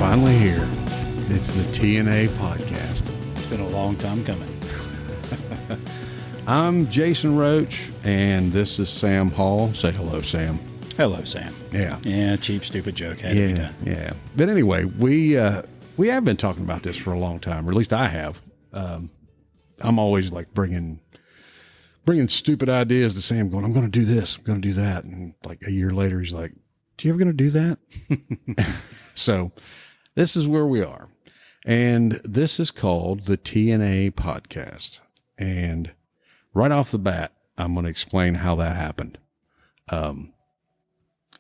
finally here. It's the TNA podcast. It's been a long time coming. I'm Jason Roach, and this is Sam Hall. Say hello, Sam. Hello, Sam. Yeah. Yeah, cheap, stupid joke. Had to be done. Yeah. But anyway, we have been talking about this for a long time, or at least I have. I'm always like bringing stupid ideas to Sam, going, I'm going to do this, I'm going to do that. And like a year later, he's like, "Do you ever going to do that?" So this is where we are. And this is called the TNA podcast. And right off the bat, I'm going to explain how that happened.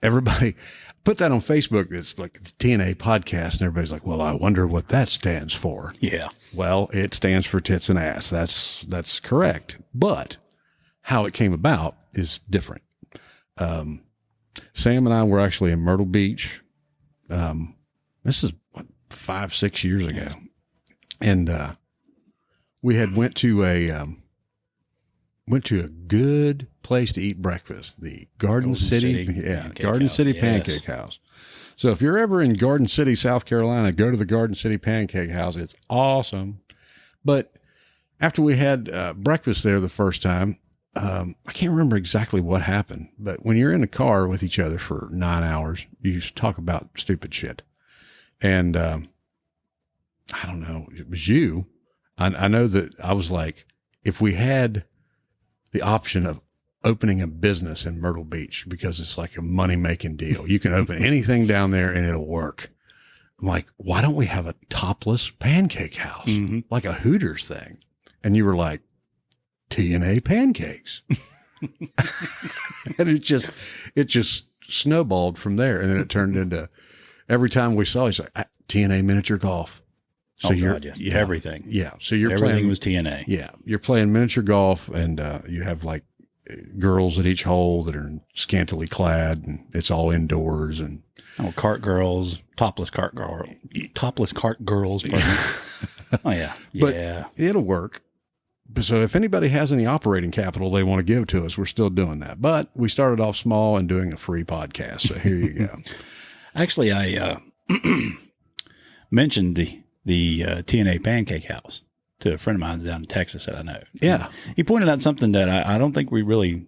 Everybody put that on Facebook. It's like the TNA podcast. And everybody's like, well, I wonder what that stands for. Yeah. Well, it stands for tits and ass. That's correct. But how it came about is different. Sam and I were actually in Myrtle Beach. This is what, 5-6 years ago. And, we had went to a good place to eat breakfast, the Garden City Pancake House. So if you're ever in Garden City, South Carolina, go to the Garden City Pancake House. It's awesome. But after we had breakfast there the first time, I can't remember exactly what happened, but when you're in a car with each other for 9 hours, you talk about stupid shit. And I don't know, it was you. I know that I was like, if we had the option of opening a business in Myrtle Beach, because it's like a money-making deal, you can open anything down there and it'll work. I'm like, why don't we have a topless pancake house, like a Hooters thing? And you were like, TNA pancakes. And it just snowballed from there. And then it turned into, every time we saw, he's like, TNA miniature golf. So everything. Yeah. So everything was TNA. Yeah. You're playing miniature golf, and you have like girls at each hole that are scantily clad, and it's all indoors. And cart girls, topless cart girls. Pardon. Oh yeah. But yeah. It'll work. So if anybody has any operating capital they want to give to us, we're still doing that. But we started off small and doing a free podcast. So here you go. Actually, I mentioned the TNA Pancake House to a friend of mine down in Texas that I know. Yeah. He pointed out something that I don't think we really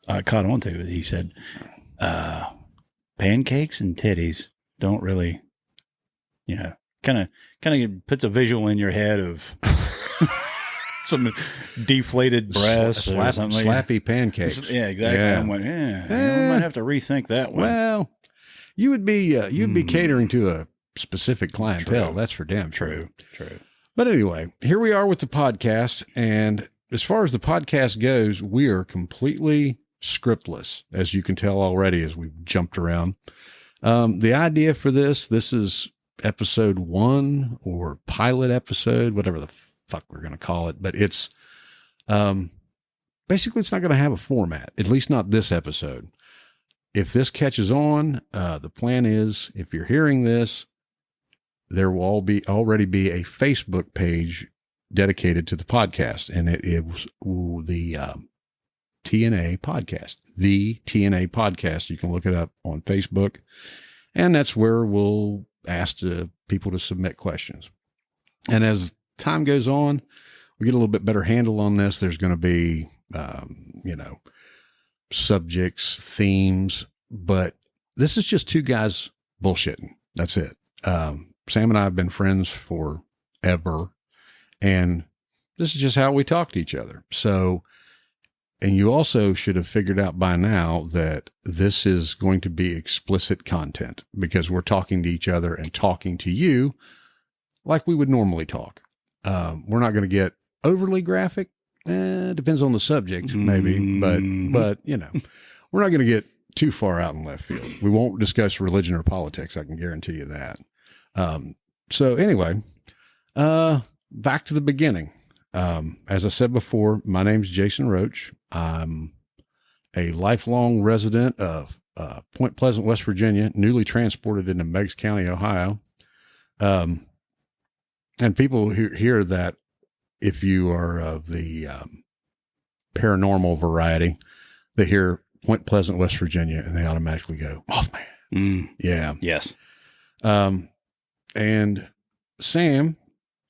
caught on to. He said, pancakes and titties don't really, kind of puts a visual in your head of some deflated breasts or something. Slappy pancakes. Yeah, exactly. Yeah. I went, I might have to rethink that one. Well, you'd be catering to a specific clientele. True. That's for damn sure. True. But anyway, here we are with the podcast. And as far as the podcast goes, we are completely scriptless, as you can tell already as we've jumped around. The idea for this is episode 1 or pilot episode, whatever the fuck we're going to call it. But it's basically it's not going to have a format, at least not this episode. If this catches on, the plan is, if you're hearing this, there will already be a Facebook page dedicated to the podcast, and it is the TNA podcast, the TNA podcast. You can look it up on Facebook, and that's where we'll ask people to submit questions. And as time goes on, we get a little bit better handle on this. There's going to be, subjects, themes, but this is just two guys bullshitting. That's it. Sam and I have been friends forever, and this is just how we talk to each other. So, and you also should have figured out by now that this is going to be explicit content, because we're talking to each other and talking to you like we would normally talk. We're not going to get overly graphic. Depends on the subject, maybe, but we're not going to get too far out in left field. We won't discuss religion or politics. I can guarantee you that. So anyway, back to the beginning. As I said before, my name's Jason Roach. I'm a lifelong resident of Point Pleasant, West Virginia, newly transported into Meigs County, Ohio. And people hear that, if you are of the paranormal variety, they hear Point Pleasant, West Virginia, and they automatically go, Mothman. Mm. Yeah. Yes. And Sam,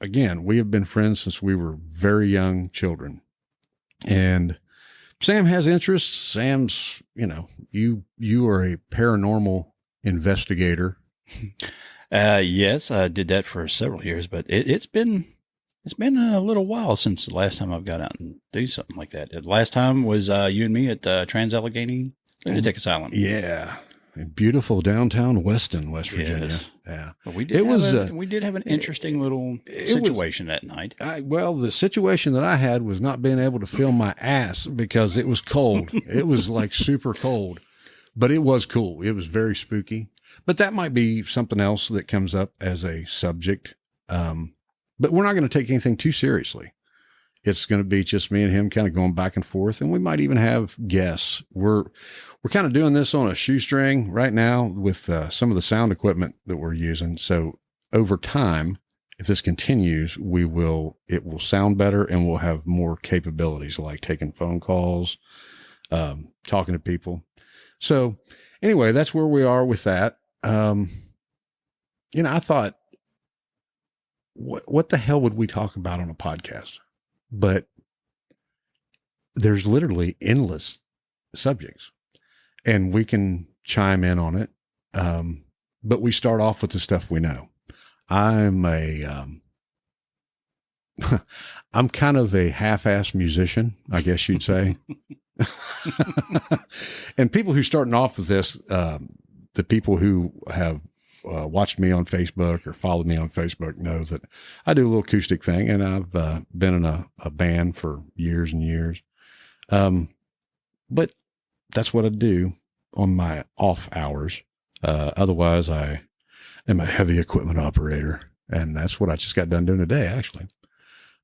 again, we have been friends since we were very young children. And Sam has interests. Sam's, you are a paranormal investigator. Yes, I did that for several years, but it's been a little while since the last time I've got out and do something like that. The last time was you and me at Trans-Allegheny Lunatic Asylum. Yeah. In beautiful downtown Weston, West Virginia. Yes. Yeah. But we did have an interesting little situation that night. The situation that I had was not being able to feel my ass because it was cold. It was like super cold, but it was cool. It was very spooky, but that might be something else that comes up as a subject. But we're not going to take anything too seriously. It's going to be just me and him kind of going back and forth, and we might even have guests. We're kind of doing this on a shoestring right now with some of the sound equipment that we're using. So over time, if this continues, it will sound better, and we'll have more capabilities like taking phone calls, talking to people. So anyway, that's where we are with that. I thought, what the hell would we talk about on a podcast? But there's literally endless subjects, and we can chime in on it. But we start off with the stuff we know. I'm kind of a half-assed musician, I guess you'd say. And people who starting off with this, the people who have watched me on Facebook or followed me on Facebook know that I do a little acoustic thing, and I've been in a band for years and years. But that's what I do on my off hours. Otherwise, I am a heavy equipment operator, and that's what I just got done doing today, actually.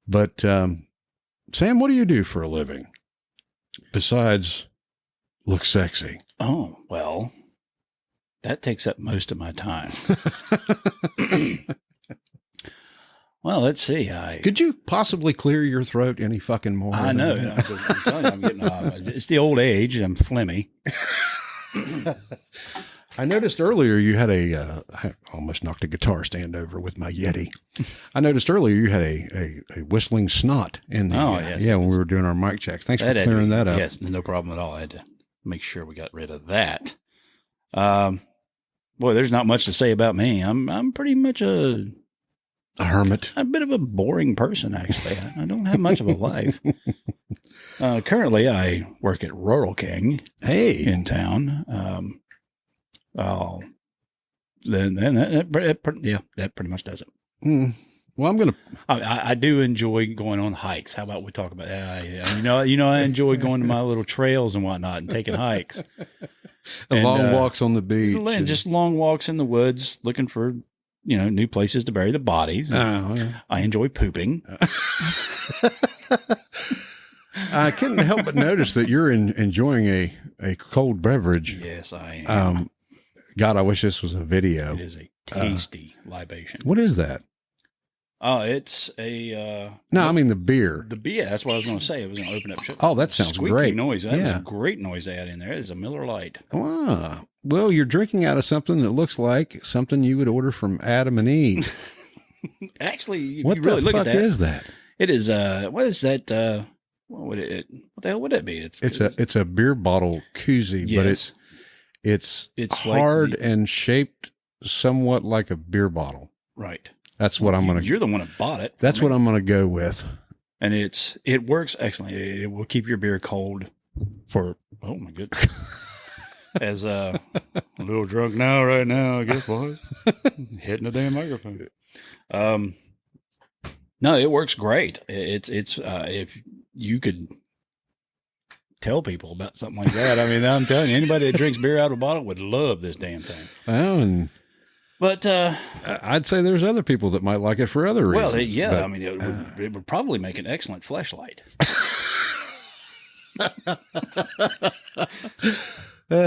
But Sam, what do you do for a living besides look sexy? Oh, well, that takes up most of my time. Well, let's see. Could you possibly clear your throat any fucking more? I know. I'm telling you, I'm getting it's the old age. I'm phlegmy. I noticed earlier you had I almost knocked a guitar stand over with my Yeti. I noticed earlier you had a whistling snot in the, yes. Yeah, when we were doing our mic checks. Thanks for clearing that up. Yes, no problem at all. I had to make sure we got rid of that. Boy, there's not much to say about me. I'm pretty much a hermit, a bit of a boring person, actually. I don't have much of a life. Currently, I work at Rural King in town. That pretty much does it. Well, I do enjoy going on hikes. How about we talk about that? I enjoy going to my little trails and whatnot and taking hikes. Long walks on the beach. Just long walks in the woods looking for, new places to bury the bodies. I enjoy pooping. I couldn't help but notice that you're enjoying a cold beverage. Yes, I am. God, I wish this was a video. It is a tasty libation. What is that? Oh, it's a... I mean the beer. The beer, that's what I was going to say. It was going to open up shit. Oh, that sounds great. Noise. That was a great noise they had in there. It's a Miller Lite. Ah, well, you're drinking out of something that looks like something you would order from Adam and Eve. Actually, what you really look at that. What is that? It is, what is that? What the hell would that be? It's a beer bottle koozie, yes. But it's hard like and shaped somewhat like a beer bottle. Right. That's what I'm going to... You're the one that bought it. That's what I'm going to go with. And it works excellently. It will keep your beer cold for... Oh, my goodness. As a little drunk right now, I guess, boys. Hitting the damn microphone. No, it works great. It's if you could tell people about something like that, I mean, I'm telling you, anybody that drinks beer out of a bottle would love this damn thing. But I'd say there's other people that might like it for other reasons. Well, yeah, but, I mean, it would probably make an excellent fleshlight.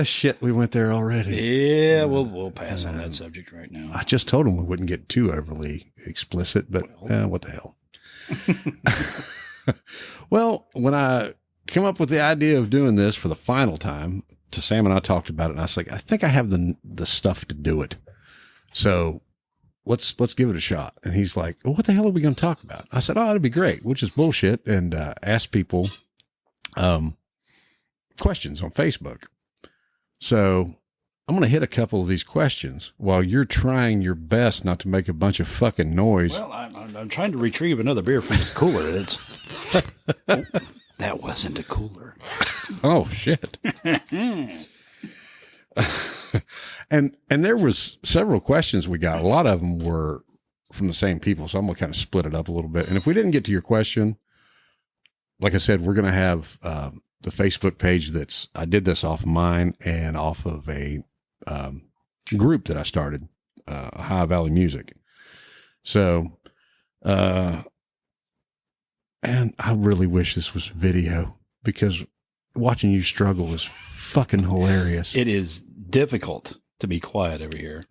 Shit, we went there already. Yeah, we'll pass on that subject right now. I just told him we wouldn't get too overly explicit, but what the hell? Well, when I came up with the idea of doing this for the final time, to Sam and I talked about it, and I was like, I think I have the stuff to do it. So let's give it a shot. And he's like, well, what the hell are we going to talk about? I said, oh, it'd be great, which is bullshit. And ask people questions on Facebook. So I'm going to hit a couple of these questions while you're trying your best not to make a bunch of fucking noise. Well, I'm trying to retrieve another beer from this cooler. That wasn't a cooler. Oh, shit. And there was several questions we got. A lot of them were from the same people. So I'm going to kind of split it up a little bit. And if we didn't get to your question, like I said, we're going to have the Facebook page I did this off of mine and off of a group that I started, High Valley Music. So, and I really wish this was video because watching you struggle is fucking hilarious. It is difficult to be quiet over here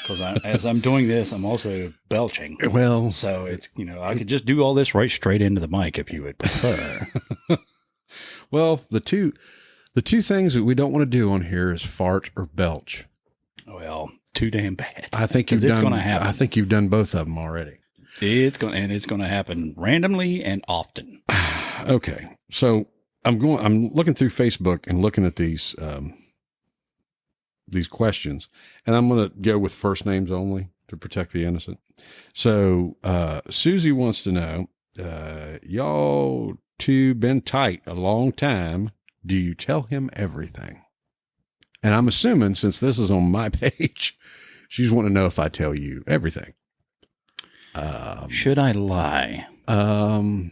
because as I'm doing this, I'm also belching. Well, so it's, I could just do all this right straight into the mic if you would prefer. Well, the two things that we don't want to do on here is fart or belch. Well, too damn bad. I think it's going to happen. I think you've done both of them already. It's going to happen randomly and often. Okay. So I'm looking through Facebook and looking at these questions, and I'm going to go with first names only to protect the innocent. So, Susie wants to know, y'all two been tight a long time. Do you tell him everything? And I'm assuming since this is on my page, she's wanting to know if I tell you everything. Should I lie? No,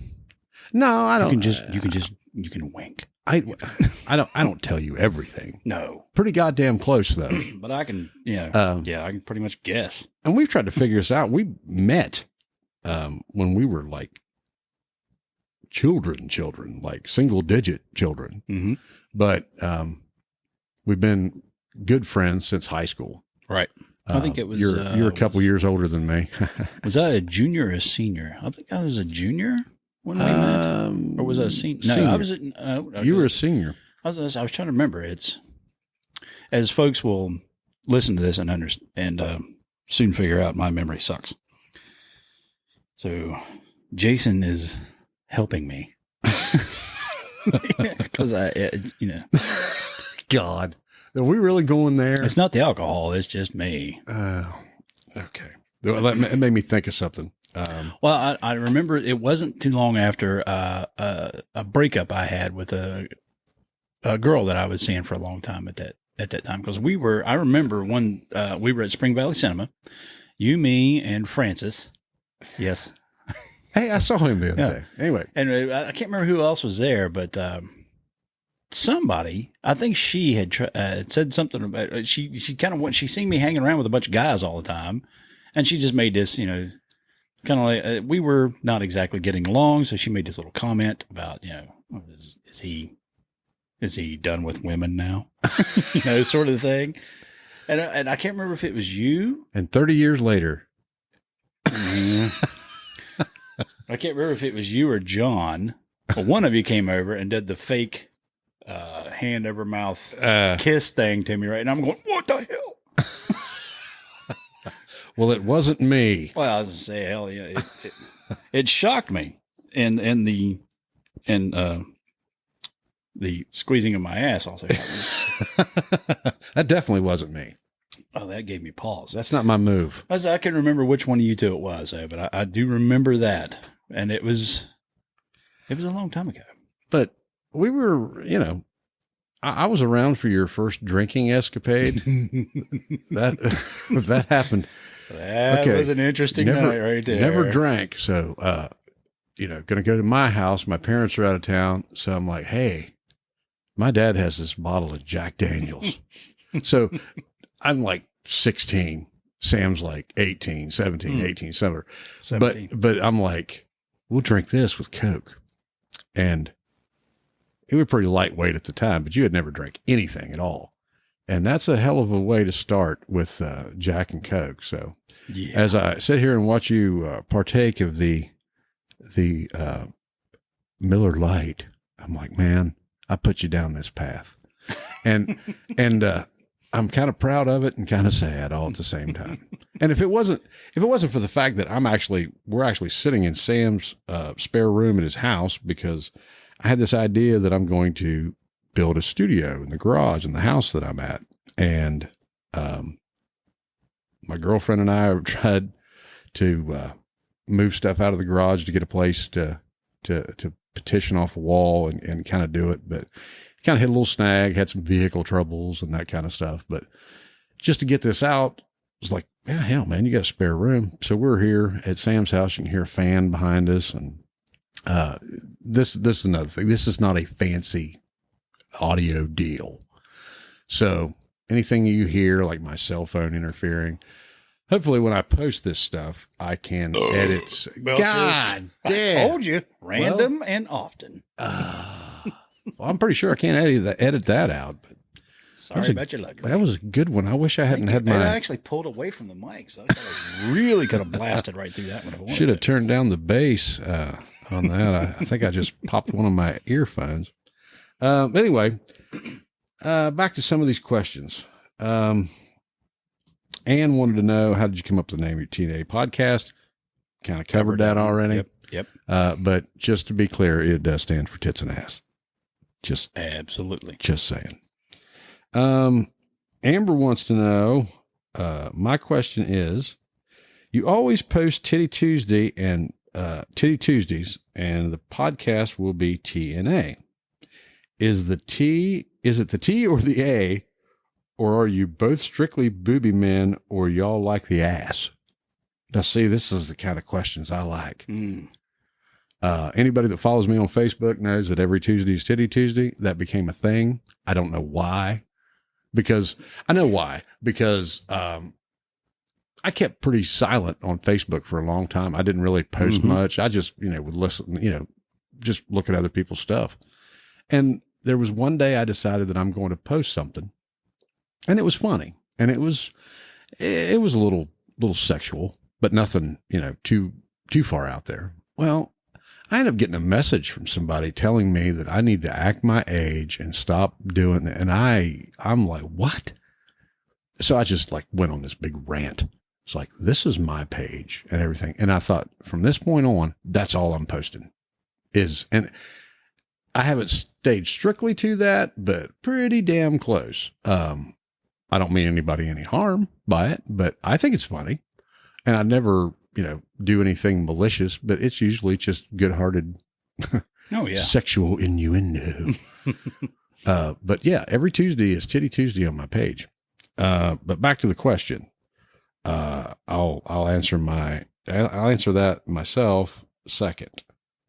I don't. You can wink. I don't tell you everything. No. Pretty goddamn close though. But I can, I can pretty much guess. And we've tried to figure this out. We met when we were like children, like single digit children. Mm-hmm. But we've been good friends since high school. Right. I think it was. You're a couple years older than me. Was I a junior or a senior? I think I was a junior when we met. Or was I a senior? No, senior. I was. You were a senior. I was trying to remember. It's as folks will listen to this and understand and soon figure out my memory sucks. So Jason is helping me because God, are we really going there? It's not the alcohol. It's just me. Okay. It made me think of something. Well, I remember it wasn't too long after a breakup I had with a girl that I was seeing for a long time at that time. Because I remember we were at Spring Valley Cinema, you, me, and Francis. Yes. Hey, I saw him the other day. Anyway. And I can't remember who else was there, but somebody, I think she had said something about, she kind of she seen me hanging around with a bunch of guys all the time. And she just made this, kind of like, we were not exactly getting along. So she made this little comment about, is he done with women now? Sort of thing. And I can't remember if it was you. And 30 years later. I can't remember if it was you or John, but one of you came over and did the fake hand over mouth kiss thing to me, right? And I'm going, what the hell? Well, it wasn't me. Well, I was going to say, hell yeah. It shocked me in the squeezing of my ass also. That definitely wasn't me. Oh, that gave me pause. That's not my move. I can remember which one of you two it was, but I do remember that. And it was a long time ago. But we were, I was around for your first drinking escapade. That happened. That was an interesting night right there. Never drank. So, going to go to my house. My parents are out of town. So I'm like, hey, my dad has this bottle of Jack Daniels. So I'm like 16. Sam's like 18, 17, 18, somewhere. 17. But I'm like, we'll drink this with Coke. And it was pretty lightweight at the time, but you had never drank anything at all. And that's a hell of a way to start with Jack and Coke. So as I sit here and watch you partake of the Miller Lite, I'm like, man, I put you down this path. And I'm kind of proud of it and kind of sad all at the same time. And if it wasn't for the fact that we're actually sitting in Sam's spare room at his house, because I had this idea that I'm going to build a studio in the garage in the house that I'm at. And my girlfriend and I tried to move stuff out of the garage to get a place to petition off a wall and kind of do it. But kind of hit a little snag, had some vehicle troubles and that kind of stuff. But just to get this out, it was like, yeah, hell, man, you got a spare room. So we're here at Sam's house. You can hear a fan behind us. And this is another thing. This is not a fancy audio deal. So anything you hear, like my cell phone interfering, hopefully when I post this stuff, I can edit. God damn. I told you. Random and often. Well, I'm pretty sure I can't edit that out. But sorry about your luck. That was a good one. I wish I hadn't had my... I actually pulled away from the mic, so I really could have blasted right through that one. Should have turned down the bass on that. I think I just popped one of my earphones. Anyway, back to some of these questions. Ann wanted to know, how did you come up with the name of your TNA podcast? Kind of covered that already. Yep. But just to be clear, it does stand for tits and ass. Absolutely. Just saying. Amber wants to know, my question is, you always post Titty Tuesday and Titty Tuesdays, and the podcast will be TNA. Is it the T or the A, or are you both strictly booby men, or y'all like the ass? Now, see, this is the kind of questions I like. Anybody that follows me on Facebook knows that every Tuesday is Titty Tuesday. That became a thing. I don't know why, because I know why, because I kept pretty silent on Facebook for a long time. I didn't really post much. I just, would listen, just look at other people's stuff. And there was one day I decided that I'm going to post something, and it was funny, and it was a little sexual, but nothing, too far out there. Well, I ended up getting a message from somebody telling me that I need to act my age and stop doing that. And I'm like, what? So I just went on this big rant. It's like, this is my page and everything. And I thought, from this point on, that's all I'm posting and I haven't stayed strictly to that, but pretty damn close. I don't mean anybody any harm by it, but I think it's funny. And I never, do anything malicious, but it's usually just good-hearted sexual innuendo. But yeah, every Tuesday is Titty Tuesday on my page. But back to the question. I'll answer that myself second.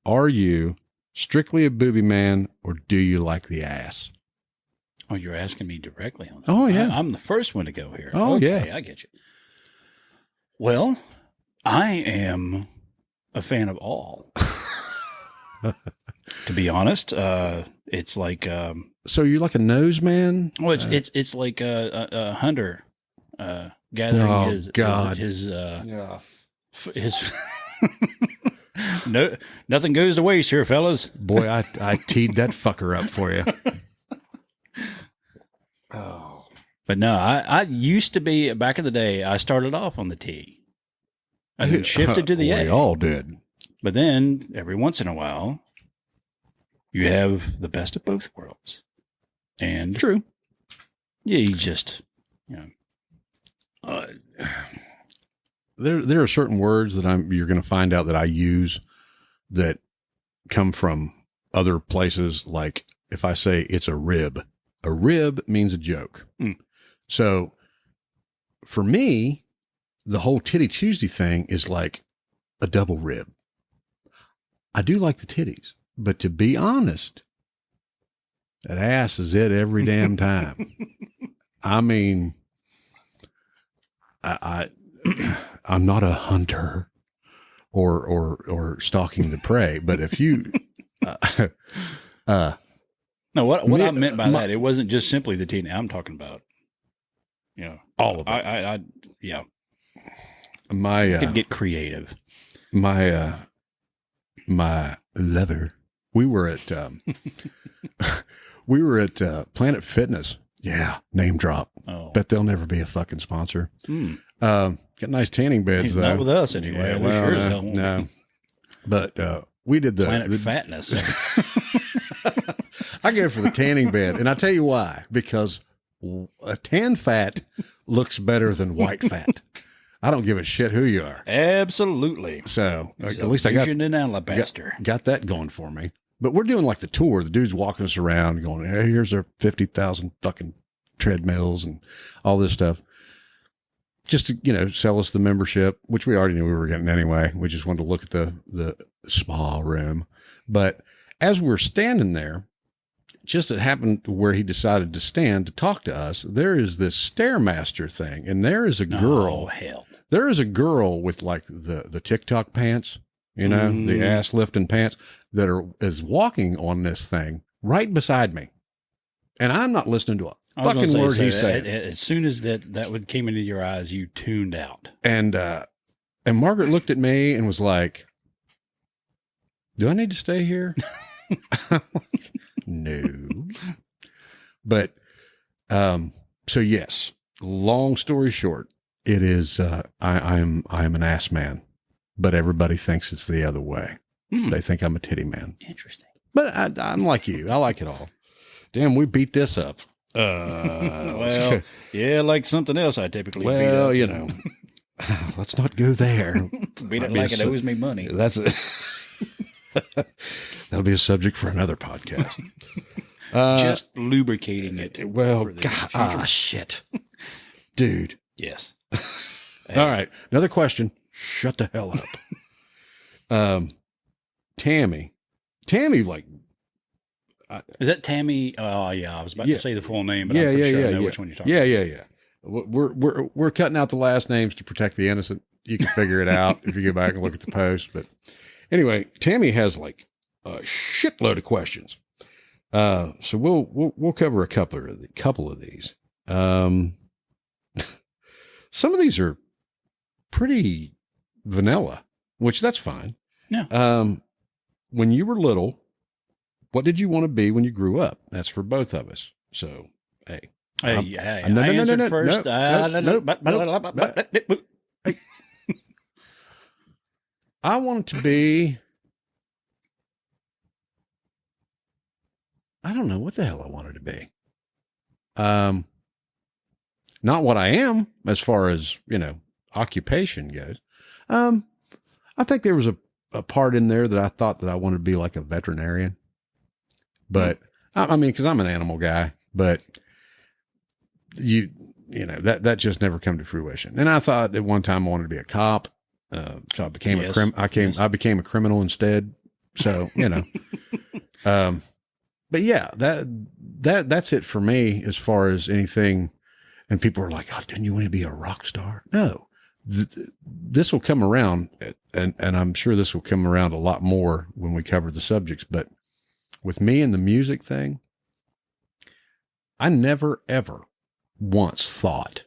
Are you strictly a booby man, or do you like the ass? Oh, you're asking me directly on that. Oh, yeah. I'm the first one to go here. Oh, okay, yeah. I get you. Well, I am a fan of all. To be honest, it's like... so you're like a nose man? Well, it's like a hunter gathering his no, nothing goes to waste here, fellas. Boy, I teed that fucker up for you. Oh, but no, I used to be, back in the day, I started off on the T. I then shifted to the A. We all did. But then every once in a while, you have the best of both worlds. And true. Yeah, you just, there are certain words that you're going to find out that I use that come from other places. Like if I say it's a rib means a joke. So for me, the whole Titty Tuesday thing is like a double rib. I do like the titties, but to be honest, that ass is it every damn time. I mean, I'm not a hunter or stalking the prey, but if you, no, what I meant by that, it wasn't just simply the teen. I'm talking about, all of it. I I could get creative. My lover. We were at Planet Fitness Yeah, name drop. Oh. Bet they'll never be a fucking sponsor. Got nice tanning beds, though. Not with us anyway. Yeah, They well, sure as hell won't no. be. But we did Planet Fatness. I go for the tanning bed, and I tell you why. Because a tan fat looks better than white fat. I don't give a shit who you are. Absolutely. So at least I got in alabaster. got that going for me. But we're doing like the tour. The dude's walking us around, going, "Hey, here's our 50,000 fucking treadmills and all this stuff." Just to, sell us the membership, which we already knew we were getting anyway. We just wanted to look at the spa room. But as we're standing there, just it happened where he decided to stand to talk to us. There is this Stairmaster thing, and there is a girl. Oh, hell. There is a girl with like the TikTok pants, the ass lifting pants that is walking on this thing right beside me. And I'm not listening to a fucking word he said. As soon as that came into your eyes, you tuned out. And Margaret looked at me and was like, "Do I need to stay here?" No. But so yes, long story short, it is I am an ass man, but everybody thinks it's the other way. They think I'm a titty man. Interesting. But I'm like you. I like it all. Damn, we beat this up. Well, yeah, like something else I typically beat up. Let's not go there. Beat it like it owes me money. That's it. That'll be a subject for another podcast. Just lubricating it. Well, shit. Dude. Yes. All right. Another question. Shut the hell up. Tammy, like, is that Tammy? Oh, yeah. I was about to say the full name, but I'm pretty sure I know which one you're talking about. Yeah. We're cutting out the last names to protect the innocent. You can figure it out if you go back and look at the post. But anyway, Tammy has like a shitload of questions. So we'll cover a couple of these. Some of these are pretty vanilla, which that's fine. Yeah. When you were little, what did you want to be when you grew up? That's for both of us. So, hey. I answered first. I wanted to be, I don't know what the hell I wanted to be. Not what I am as far as, occupation goes. I think there was a part in there that I thought that I wanted to be like a veterinarian. But I mean, because I'm an animal guy, but that just never come to fruition. And I thought at one time I wanted to be a cop. So I became I became a criminal instead. So, but yeah, that's it for me as far as anything. And people are like, "Oh, didn't you want to be a rock star?" No, this will come around, and I'm sure this will come around a lot more when we cover the subjects. But with me and the music thing, I never, ever once thought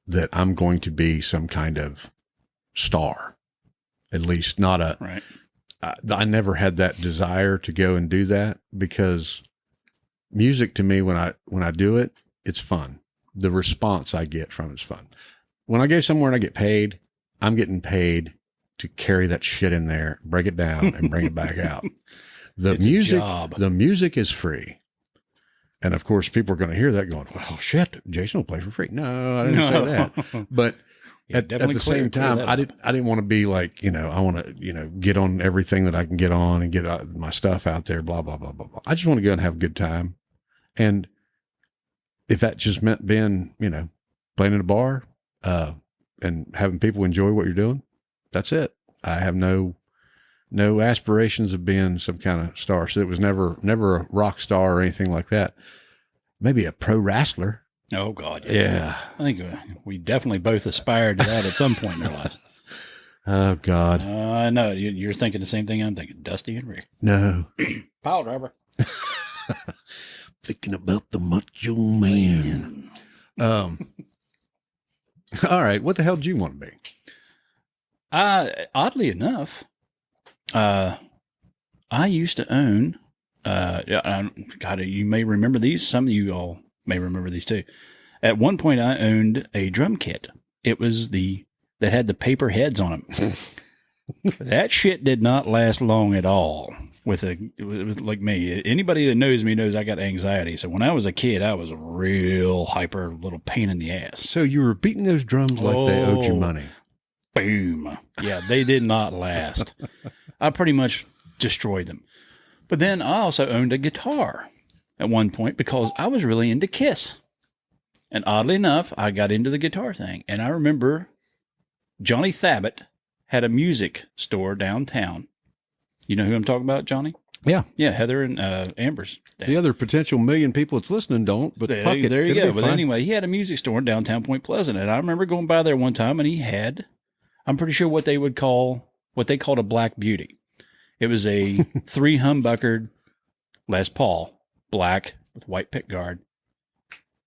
that I'm going to be some kind of star, at least not a, right. I never had that desire to go and do that, because music to me, when I do it, it's fun. The response I get from it's fun. When I go somewhere and I get paid, I'm getting paid to carry that shit in there, break it down, and bring it back out. The music is free. And of course, people are going to hear that going, "Well, shit, Jason will play for free." No, I didn't say that. But at the same time, I didn't want to be like, I want to, get on everything that I can get on and get my stuff out there, blah, blah, blah, blah, blah. I just want to go and have a good time. And if that just meant being, playing in a bar, and having people enjoy what you're doing, that's it. I have no aspirations of being some kind of star. So it was never a rock star or anything like that. Maybe a pro wrestler. Oh God. Yeah. I think we definitely both aspired to that at some point in our lives. Oh God. I know you're thinking the same thing I'm thinking. Dusty and Rick. No. Pile driver. Thinking about the Macho Man. All right. What the hell do you want to be? Oddly enough, I used to own, God, you may remember these. Some of you all may remember these too. At one point, I owned a drum kit. It was that had the paper heads on them. That shit did not last long at all. With like me, anybody that knows me knows I got anxiety. So when I was a kid, I was a real hyper little pain in the ass. So you were beating those drums like they owed you money. Boom. Yeah, they did not last. I pretty much destroyed them. But then I also owned a guitar at one point because I was really into Kiss. And oddly enough, I got into the guitar thing. And I remember Johnny Thabit had a music store downtown. You know who I'm talking about, Johnny? Yeah. Yeah, Heather and Amber's dad. The other potential million people that's listening don't, but there you go. But anyway, he had a music store in downtown Point Pleasant. And I remember going by there one time and he had, I'm pretty sure what they called a Black Beauty. It was a 3 humbuckered Les Paul, black with white pickguard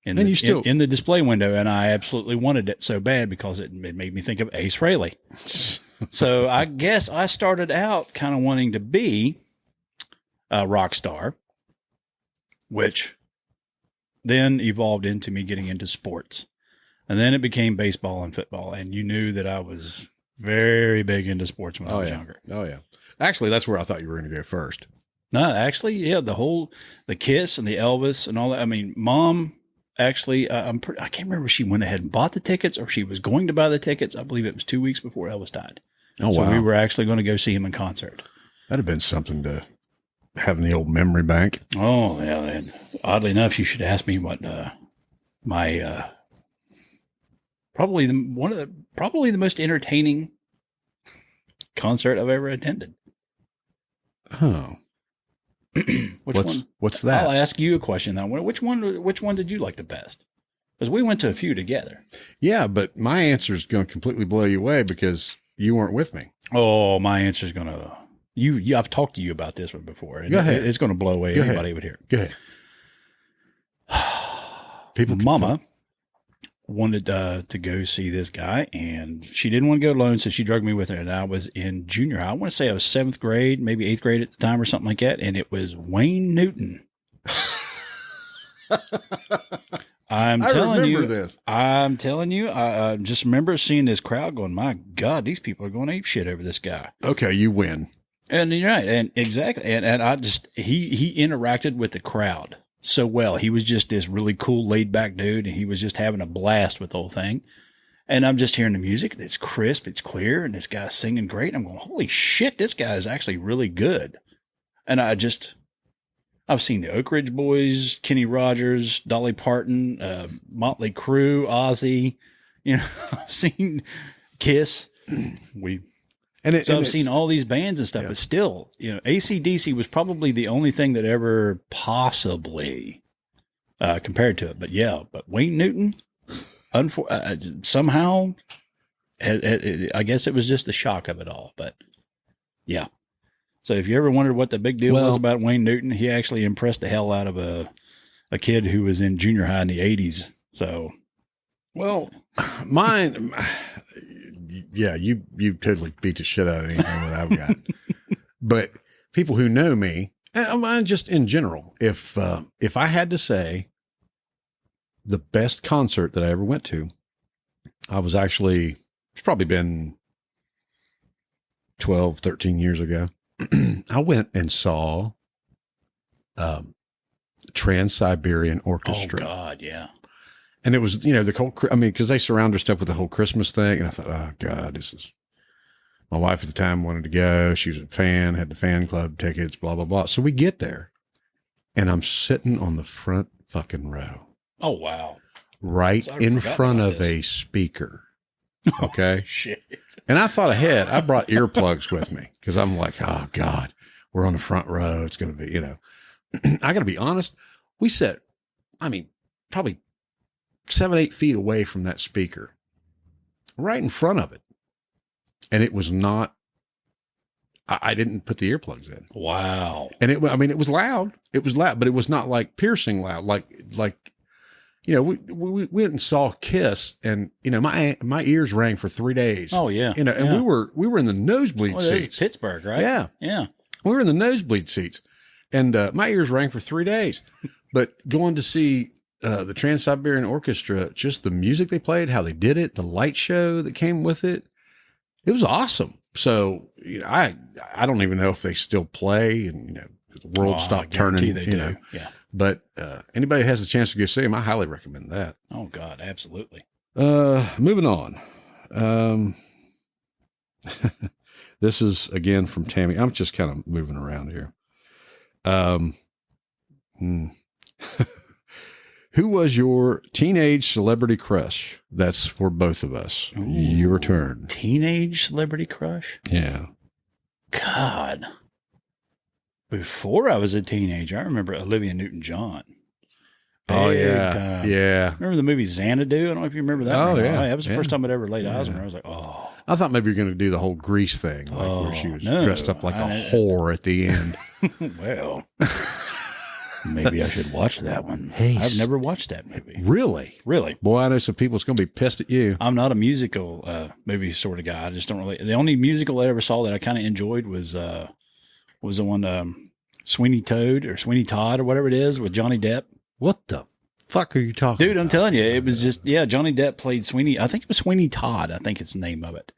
in the display window. And I absolutely wanted it so bad because it made me think of Ace Frehley. So I guess I started out kind of wanting to be a rock star, which then evolved into me getting into sports. And then it became baseball and football. And you knew that I was very big into sports when I was younger. Oh, yeah. Actually, that's where I thought you were going to go first. No, actually, yeah, the Kiss and the Elvis and all that. I mean, Mom actually, I can't remember if she went ahead and bought the tickets or she was going to buy the tickets. I believe it was 2 weeks before Elvis died. Oh, so wow. we were actually going to go see him in concert. That'd have been something to have in the old memory bank. Oh, yeah. And oddly enough, you should ask me what my probably the most entertaining concert I've ever attended. Oh. What's that? I'll ask you a question now. Which one did you like the best? Because we went to a few together. Yeah, but my answer is going to completely blow you away because you weren't with me. Oh, my answer is going to I've talked to you about this one before. And Go ahead. It's going to blow away anybody would hear. Go ahead. Mama wanted to go see this guy, and she didn't want to go alone, so she drugged me with her. And I was in junior high. I want to say I was 7th grade, maybe 8th grade at the time or something like that. And it was Wayne Newton. I'm telling you, I just remember seeing this crowd going, my God, these people are going ape shit over this guy. Okay, you win. And you're right. And exactly. And I just, he interacted with the crowd so well. He was just this really cool, laid back dude, and he was just having a blast with the whole thing. And I'm just hearing the music. It's crisp, it's clear, and this guy's singing great. I'm going, holy shit, this guy is actually really good. And I've seen the Oak Ridge Boys, Kenny Rogers, Dolly Parton, Motley Crue, Ozzy. You know, I've seen Kiss. I've seen all these bands and stuff, but still, you know, AC/DC was probably the only thing that ever possibly compared to it. But Wayne Newton, somehow, I guess it was just the shock of it all. But yeah. So if you ever wondered what the big deal was about Wayne Newton, he actually impressed the hell out of a kid who was in junior high in the 80s. So, mine, yeah, you totally beat the shit out of anything that I've got. But people who know me, and mine just in general, if I had to say the best concert that I ever went to, it's probably been 12, 13 years ago. I went and saw Trans-Siberian Orchestra. Oh, God, yeah. And it was, because they surround their stuff with the whole Christmas thing. And I thought, oh, God, my wife at the time wanted to go. She was a fan, had the fan club tickets, blah, blah, blah. So we get there, and I'm sitting on the front fucking row. Oh, wow. Right in front of a speaker. Okay. Shit. And I thought ahead. I brought earplugs with me because I'm like, oh, God, we're on the front row. It's going to be, I got to be honest. We sat, probably 7-8 feet away from that speaker, right in front of it. And it was not, I didn't put the earplugs in. Wow. And it was loud. It was loud, but it was not like piercing loud. We went and saw Kiss, and my ears rang for 3 days. Oh yeah, and we were in the nosebleed seats. Pittsburgh, right? Yeah, yeah. We were in the nosebleed seats, and my ears rang for 3 days. But going to see the Trans-Siberian Orchestra, just the music they played, how they did it, the light show that came with it. It was awesome. So, I don't even know if they still play, and, the world stopped turning. They do. Yeah. But anybody that has a chance to go see them, I highly recommend that. Oh God, absolutely. Moving on. This is again from Tammy. I'm just kind of moving around here. Who was your teenage celebrity crush? That's for both of us. Ooh, your turn. Teenage celebrity crush? Yeah. God. Before I was a teenager, I remember Olivia Newton-John. Oh, yeah. Yeah. Remember the movie Xanadu? I don't know if you remember that. Oh, yeah. That was the first time I'd ever laid eyes on her. I was like, oh. I thought maybe you were going to do the whole Grease thing, where she was dressed up like a whore at the end. Well, maybe I should watch that one. Hey, I've never watched that movie. Really? Really? Boy, I know some people that's going to be pissed at you. I'm not a musical movie sort of guy. I just don't really. The only musical I ever saw that I kind of enjoyed was the one Sweeney Todd or whatever it is with Johnny Depp. What the fuck are you talking about? Dude, I'm telling you, it was just, Johnny Depp played Sweeney. I think it was Sweeney Todd. I think it's the name of it.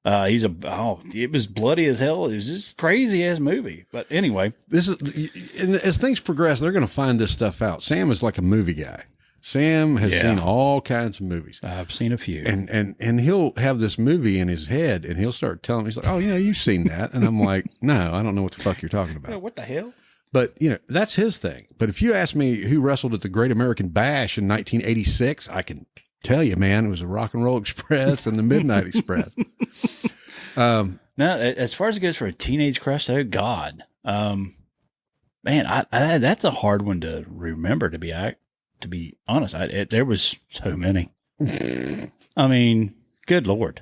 It was bloody as hell. It was just crazy ass movie. But anyway, as things progress, they're going to find this stuff out. Sam is like a movie guy. Sam has seen all kinds of movies. I've seen a few. And he'll have this movie in his head and he'll start telling me, he's like, oh, you've seen that. And I'm like, no, I don't know what the fuck you're talking about. What the hell? But, that's his thing. But if you ask me who wrestled at the Great American Bash in 1986, I can tell you, man, it was the Rock and Roll Express and the Midnight Express. Now, as far as it goes for a teenage crush, though, God, man, that's a hard one to remember, to be honest. There was so many. I mean, good Lord.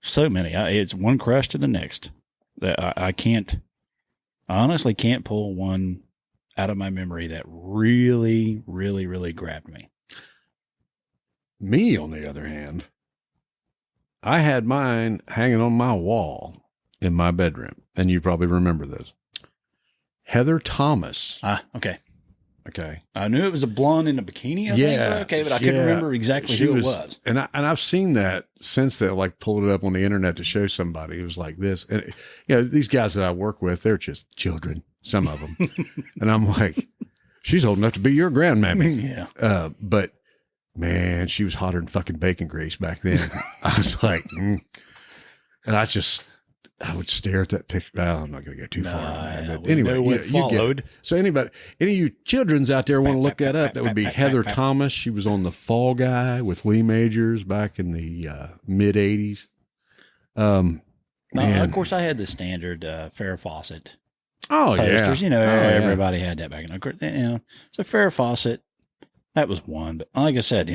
So many. It's one crush to the next. I honestly can't pull one out of my memory that really, really, really grabbed me. Me, on the other hand, I had mine hanging on my wall in my bedroom, and you probably remember this. Heather Thomas. Okay. Okay. I knew it was a blonde in a bikini. I think. Okay, but I couldn't remember exactly who it was. And I've seen that since then. Like pulled it up on the internet to show somebody. It was like this, and these guys that I work with, they're just children. Some of them, and I'm like, she's old enough to be your grandmammy. Yeah. But man, she was hotter than fucking bacon grease back then. I was like, and I would stare at that picture. I'm not going to go too far on that. But anyway, you get it. So any of you children's out there want to look that up, that would be Heather Thomas. She was on The Fall Guy with Lee Majors back in the mid 80s. Of course, I had the standard Farrah Fawcett. Oh, posters. Yeah. Everybody had that back in. Of course, so Farrah Fawcett, that was one. But like I said,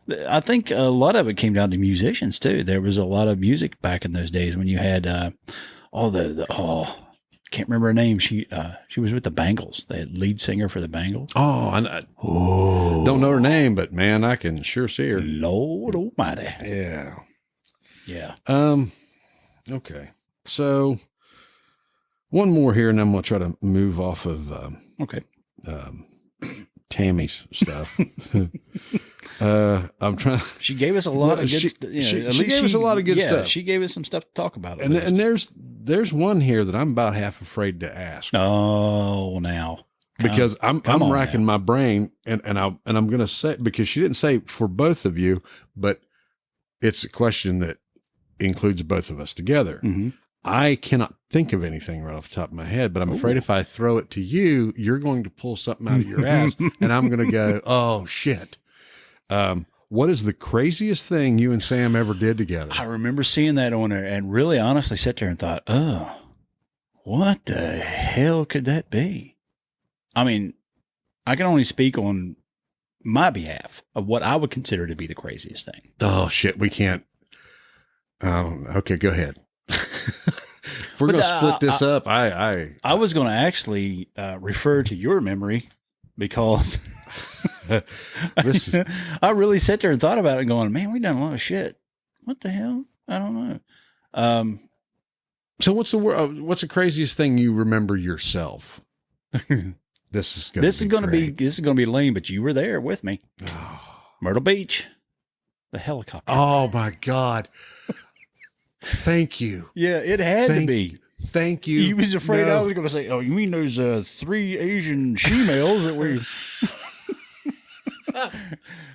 I think a lot of it came down to musicians too. There was a lot of music back in those days when you had can't remember her name. She was with the Bangles. The lead singer for the Bangles. Don't know her name, but man, I can sure see her. Lord Almighty. Yeah. Okay. So one more here, and I'm going to try to move off of Tammy's stuff. I'm trying. She gave us a lot of good stuff. She gave us a lot of good stuff. She gave us some stuff to talk about. And there's one here that I'm about half afraid to ask. Oh, now because I'm racking my brain, and I'm going to say, because she didn't say for both of you, but it's a question that includes both of us together. Mm-hmm. I cannot think of anything right off the top of my head, but I'm afraid if I throw it to you, you're going to pull something out of your ass, and I'm going to go, oh shit. What is the craziest thing you and Sam ever did together? I remember seeing that on there and really honestly sat there and thought, oh, what the hell could that be? I mean, I can only speak on my behalf of what I would consider to be the craziest thing. Oh shit. We can't. Okay, go ahead. We're going to split this up. I was going to actually refer to your memory because I really sat there and thought about it going, man, we done a lot of shit. What the hell? I don't know. So what's the craziest thing you remember yourself? This is going to be lame, but you were there with me. Myrtle Beach, the helicopter. Oh my God. Thank you. Yeah, it had to be. Thank you. He was afraid I was going to say, "Oh, you mean those 3 Asian she-males that we?"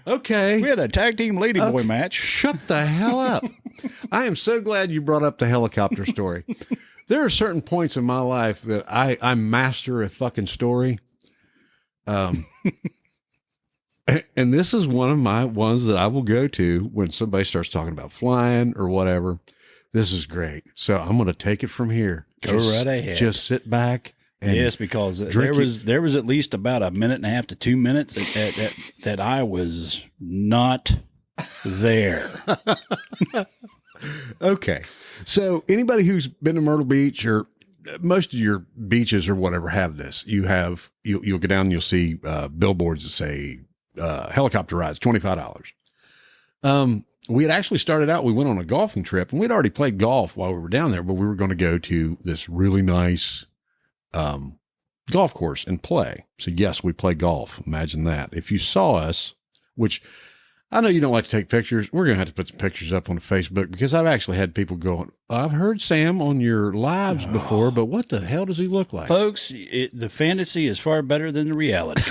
Okay. We had a tag team ladyboy match. Shut the hell up. I am so glad you brought up the helicopter story. There are certain points in my life that I master a fucking story. And this is one of my ones that I will go to when somebody starts talking about flying or whatever. This is great. So I'm going to take it from here. Go right ahead. Just sit back. Yes, because there was at least about 1.5 minutes to 2 minutes that I was not there. Okay. So anybody who's been to Myrtle Beach, or most of your beaches or whatever, have this. You'll go down and you'll see billboards that say helicopter rides, $25. We had actually started out, we went on a golfing trip, and we'd already played golf while we were down there, but we were going to go to this really nice golf course and play. So yes, we play golf. Imagine that. If you saw us, which I know you don't like to take pictures, we're going to have to put some pictures up on Facebook, because I've actually had people going, I've heard Sam on your lives before, but what the hell does he look like? Folks, the fantasy is far better than the reality.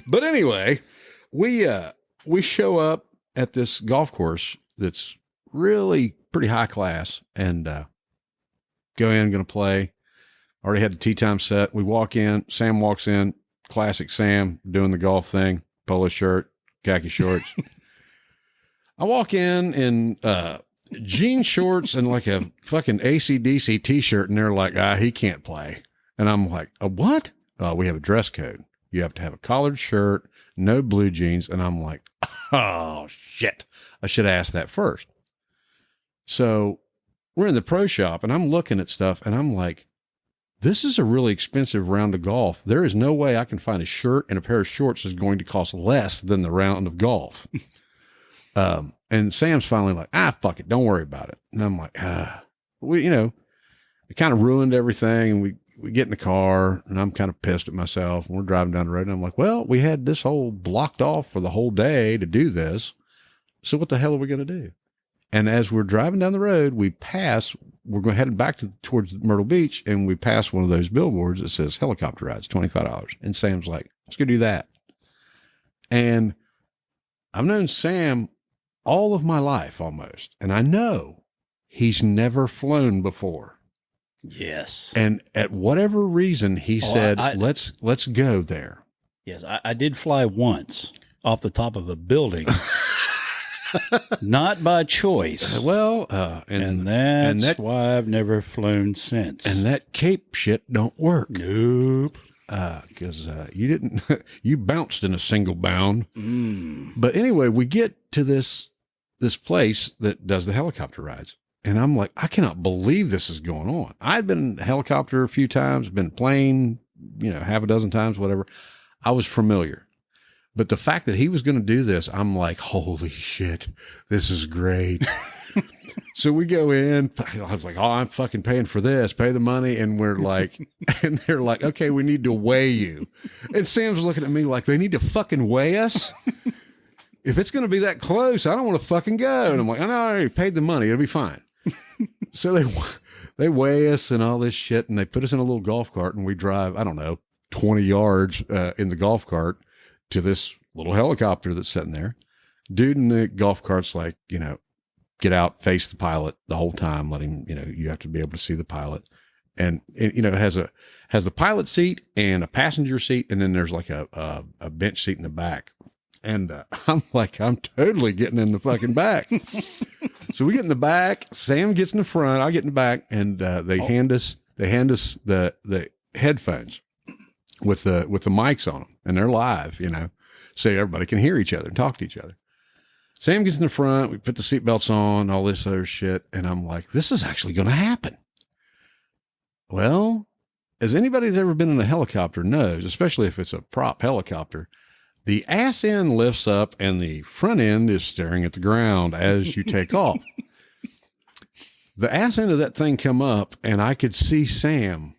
But anyway, we show up at this golf course that's really pretty high class, and go in, going to play. Already had the tee time set. We walk in. Sam walks in. Classic Sam doing the golf thing. Polo shirt, khaki shorts. I walk in jean shorts and like a fucking AC/DC t-shirt, and they're like, he can't play. And I'm like, what? We have a dress code. You have to have a collared shirt, no blue jeans. And I'm like, oh, shit. I should have asked that first. So we're in the pro shop, and I'm looking at stuff, and I'm like, this is a really expensive round of golf. There is no way I can find a shirt and a pair of shorts is going to cost less than the round of golf. And Sam's finally like, fuck it. Don't worry about it. And I'm like, it kind of ruined everything. And we get in the car, and I'm kind of pissed at myself, and we're driving down the road, and I'm like, well, we had this whole blocked off for the whole day to do this. So what the hell are we going to do? And as we're driving down the road, we're heading back towards Myrtle Beach, and we pass one of those billboards that says helicopter rides, $25. And Sam's like, let's go do that. And I've known Sam all of my life almost, and I know he's never flown before. Yes. And at whatever reason, he said, let's go there. Yes, I did fly once off the top of a building. Not by choice. Well, and that's why I've never flown since. And that cape shit don't work. Nope. Because you bounced in a single bound. But anyway, we get to this place that does the helicopter rides. And I'm like, I cannot believe this is going on. I'd been in a helicopter a few times, been plane, half a dozen times, whatever. I was familiar. But the fact that he was going to do this, I'm like, holy shit, this is great. So we go in. I was like, I'm fucking paying for this. Pay the money. And we're like, and they're like, okay, we need to weigh you. And Sam's looking at me like, they need to fucking weigh us? If it's going to be that close, I don't want to fucking go. And I'm like, I already paid the money. It'll be fine. So they weigh us and all this shit. And they put us in a little golf cart, and we drive, 20 yards in the golf cart to this little helicopter that's sitting there. Dude in the golf cart's like, get out, face the pilot the whole time. Let him, you have to be able to see the pilot. And it has the pilot seat and a passenger seat. And then there's like a bench seat in the back. And I'm like, I'm totally getting in the fucking back. So we get in the back, Sam gets in the front, I get in the back, and they hand us the headphones with the mics on them, and they're live, so everybody can hear each other and talk to each other. Sam gets in the front, we put the seatbelts on, all this other shit, and I'm like, this is actually going to happen. Well, as anybody that's ever been in a helicopter knows, especially if it's a prop helicopter, the ass end lifts up and the front end is staring at the ground as you take off. The ass end of that thing come up, and I could see Sam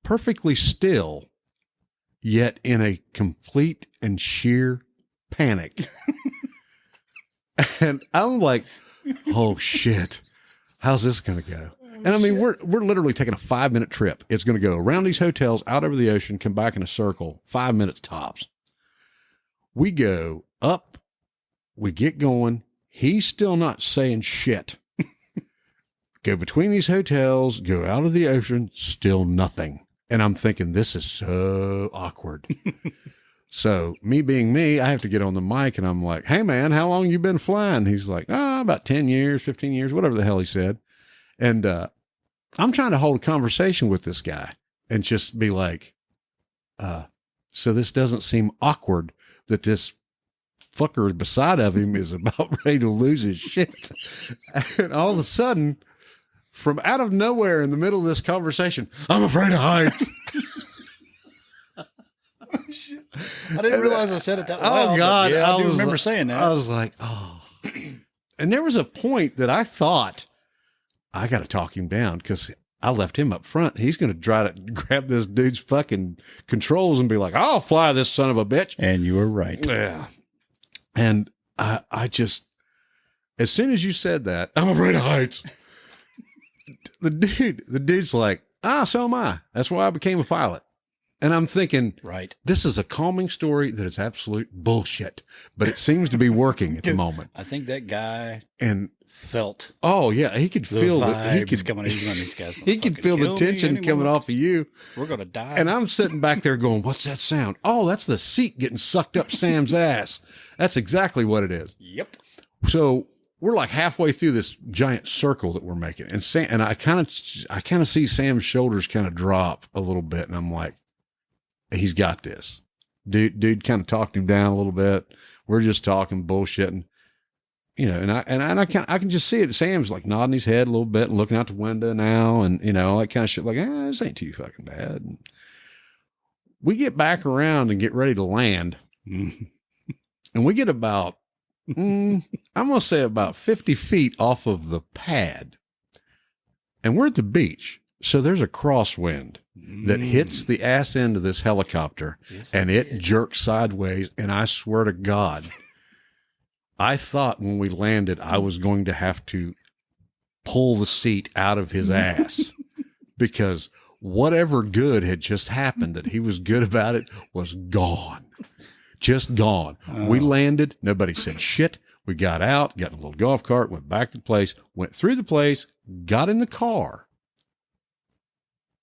perfectly still, yet in a complete and sheer panic. And I'm like, oh shit, how's this going to go? And I mean, we're literally taking a 5-minute trip. It's going to go around these hotels, out over the ocean, come back in a circle, 5 minutes tops. We go up, we get going. He's still not saying shit. Go between these hotels, go out of the ocean, still nothing. And I'm thinking, this is so awkward. So me being me, I have to get on the mic and I'm like, hey man, how long you been flying? He's like, about 10 years, 15 years, whatever the hell he said. And I'm trying to hold a conversation with this guy and just be like, so this doesn't seem awkward that this fucker beside of him is about ready to lose his shit. And all of a sudden, from out of nowhere in the middle of this conversation, I'm afraid of heights. I didn't realize I said it that loud. Oh God. Yeah, I do remember saying that. I was like, oh, and there was a point that I thought I got to talk him down because I left him up front. He's going to try to grab this dude's fucking controls and be like, I'll fly this son of a bitch. And you were right. Yeah. And I just, as soon as you said that, I'm afraid of heights. The dude's like, so am I. That's why I became a pilot. And I'm thinking, right, this is a calming story that is absolute bullshit, but it seems to be working at the moment. I think that guy and felt. Oh yeah, he could feel the he could coming. These guys. He could feel the tension coming off of you. We're gonna die. And I'm sitting back there going, "What's that sound? Oh, that's the seat getting sucked up Sam's ass. That's exactly what it is." Yep. So we're like halfway through this giant circle that we're making, and I kind of see Sam's shoulders kind of drop a little bit, and I'm like, he's got this. Dude kind of talked him down a little bit. We're just talking bullshitting, you know, and I can just see it. Sam's like nodding his head a little bit and looking out the window now, and you know, all that kind of shit, like, this ain't too fucking bad. And we get back around and get ready to land. And we get about, I'm going to say about 50 feet off of the pad. And we're at the beach. So there's a crosswind that hits the ass end of this helicopter, and it jerks sideways. And I swear to God, I thought when we landed, I was going to have to pull the seat out of his ass because whatever good had just happened that he was good about it was gone. Just gone. Oh. We landed. Nobody said shit. We got out, got in a little golf cart, went back to the place, went through the place, got in the car,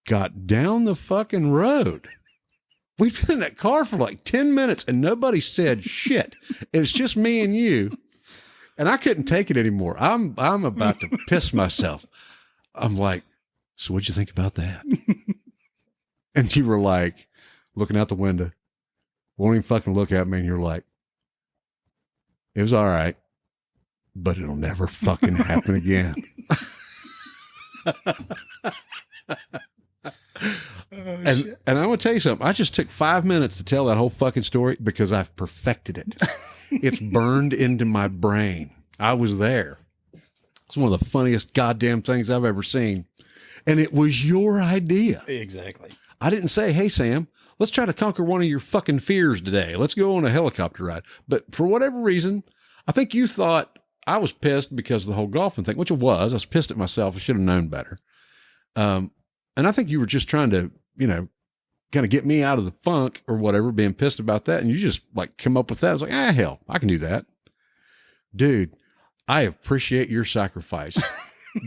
got down the fucking road. We've been in that car for like 10 minutes and nobody said shit. And it's just me and you. And I couldn't take it anymore. I'm about to piss myself. I'm like, so what'd you think about that? And you were like, looking out the window, won't even fucking look at me. And you're like, it was all right, but it'll never fucking happen again. And I'm going to tell you something. I just took 5 minutes to tell that whole fucking story because I've perfected it. It's burned into my brain. I was there. It's one of the funniest goddamn things I've ever seen. And it was your idea. Exactly. I didn't say, hey, Sam, let's try to conquer one of your fucking fears today. Let's go on a helicopter ride. But for whatever reason, I think you thought I was pissed because of the whole golfing thing, which it was. I was pissed at myself. I should have known better. And I think you were just trying to, you know, kind of get me out of the funk or whatever, being pissed about that. And you just like come up with that. I was like, hell, I can do that. Dude, I appreciate your sacrifice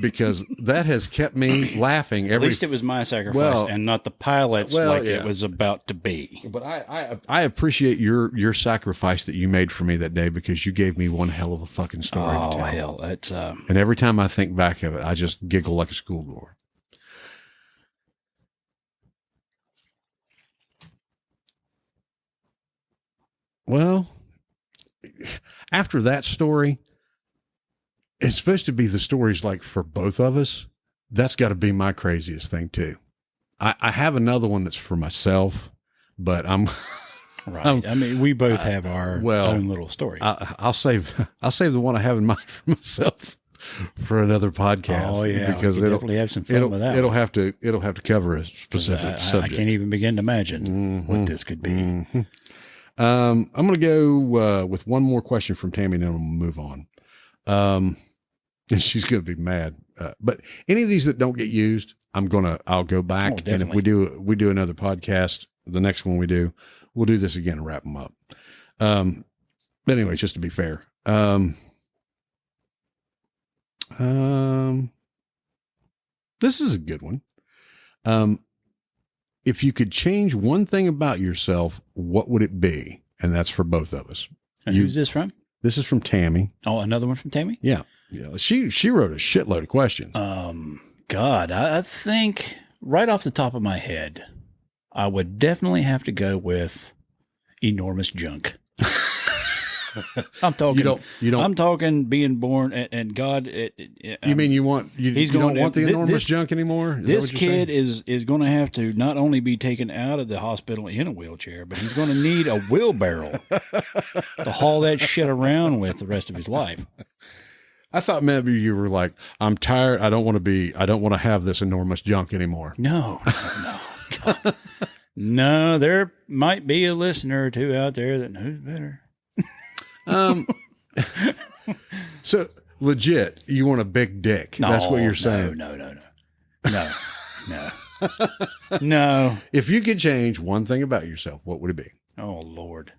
because that has kept me laughing. At least it was my sacrifice and not the pilot's it was about to be. But I appreciate your sacrifice that you made for me that day because you gave me one hell of a fucking story to tell. Oh, hell. That's, and every time I think back of it, I just giggle like a schoolgirl. Well, after that story, it's supposed to be the stories like for both of us. That's got to be my craziest thing too. I have another one that's for myself, but I'm right. I mean, we both have our own little stories. I'll save the one I have in mind for myself. for another podcast. Oh yeah, because it'll definitely have some fun with that. It'll have to cover a specific subject. I can't even begin to imagine what this could be. Mm-hmm. I'm going to go with one more question from Tammy, and then we'll move on. And she's going to be mad. But any of these that don't get used, I'll go back. And if we do another podcast, the next one we do, we'll do this again and wrap them up. But anyway, just to be fair. This is a good one. If you could change one thing about yourself, what would it be? And that's for both of us. And who's this from? This is from Tammy. Oh, another one from Tammy? Yeah. She wrote a shitload of questions. God, I think right off the top of my head, I would definitely have to go with enormous junk. I'm talking. You don't. I'm talking being born and God. You mean you want? You don't want the enormous junk anymore? This kid is going to have to not only be taken out of the hospital in a wheelchair, but he's going to need a wheelbarrow to haul that shit around with the rest of his life. I thought maybe you were like, I'm tired. I don't want to have this enormous junk anymore. No. No, there might be a listener or two out there that knows better. So legit, you want a big dick? No, that's what you're saying? No. If you could change one thing about yourself, what would it be? Oh Lord.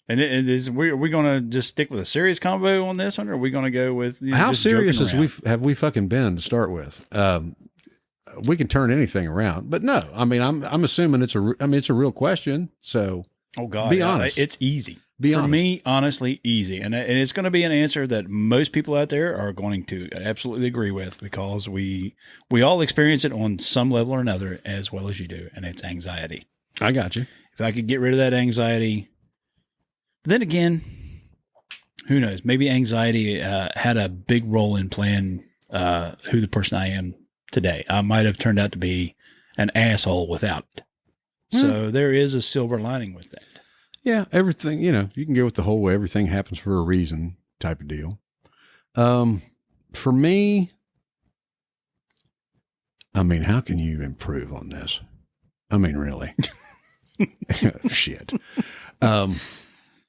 And are we going to just stick with a serious combo on this one, or are we going to go with how serious have we fucking been to start with? We can turn anything around, but no. I mean, I'm assuming it's a real question. So, oh God, be honest. It's easy. Be honest. For me, honestly, easy, and it's going to be an answer that most people out there are going to absolutely agree with, because we all experience it on some level or another, as well as you do, and it's anxiety. I got you. If I could get rid of that anxiety. But then again, who knows? Maybe anxiety had a big role in playing who the person I am today. I might have turned out to be an asshole without it. So there is a silver lining with that. Yeah, everything, you can go with the whole way everything happens for a reason type of deal. For me, I mean, how can you improve on this? I mean, really? Shit.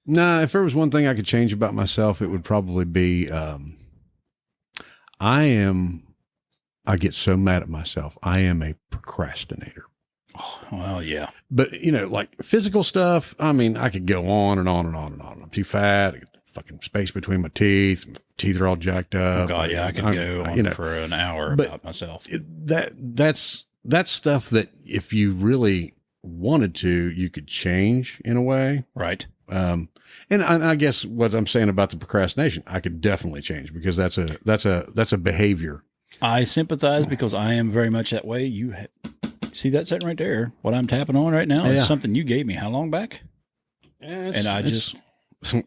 Nah, if there was one thing I could change about myself, it would probably be I get so mad at myself. I am a procrastinator. Oh, well, yeah. But, like physical stuff, I mean, I could go on and on and on and on. I'm too fat. I get fucking space between my teeth. My teeth are all jacked up. Oh, God, yeah. I could go on for an hour about myself. That's stuff that if you really wanted to, you could change in a way. Right. And I guess what I'm saying about the procrastination, I could definitely change, because that's a behavior. I sympathize, because I am very much that way. You see that sitting right there? What I'm tapping on right now is something you gave me how long back? The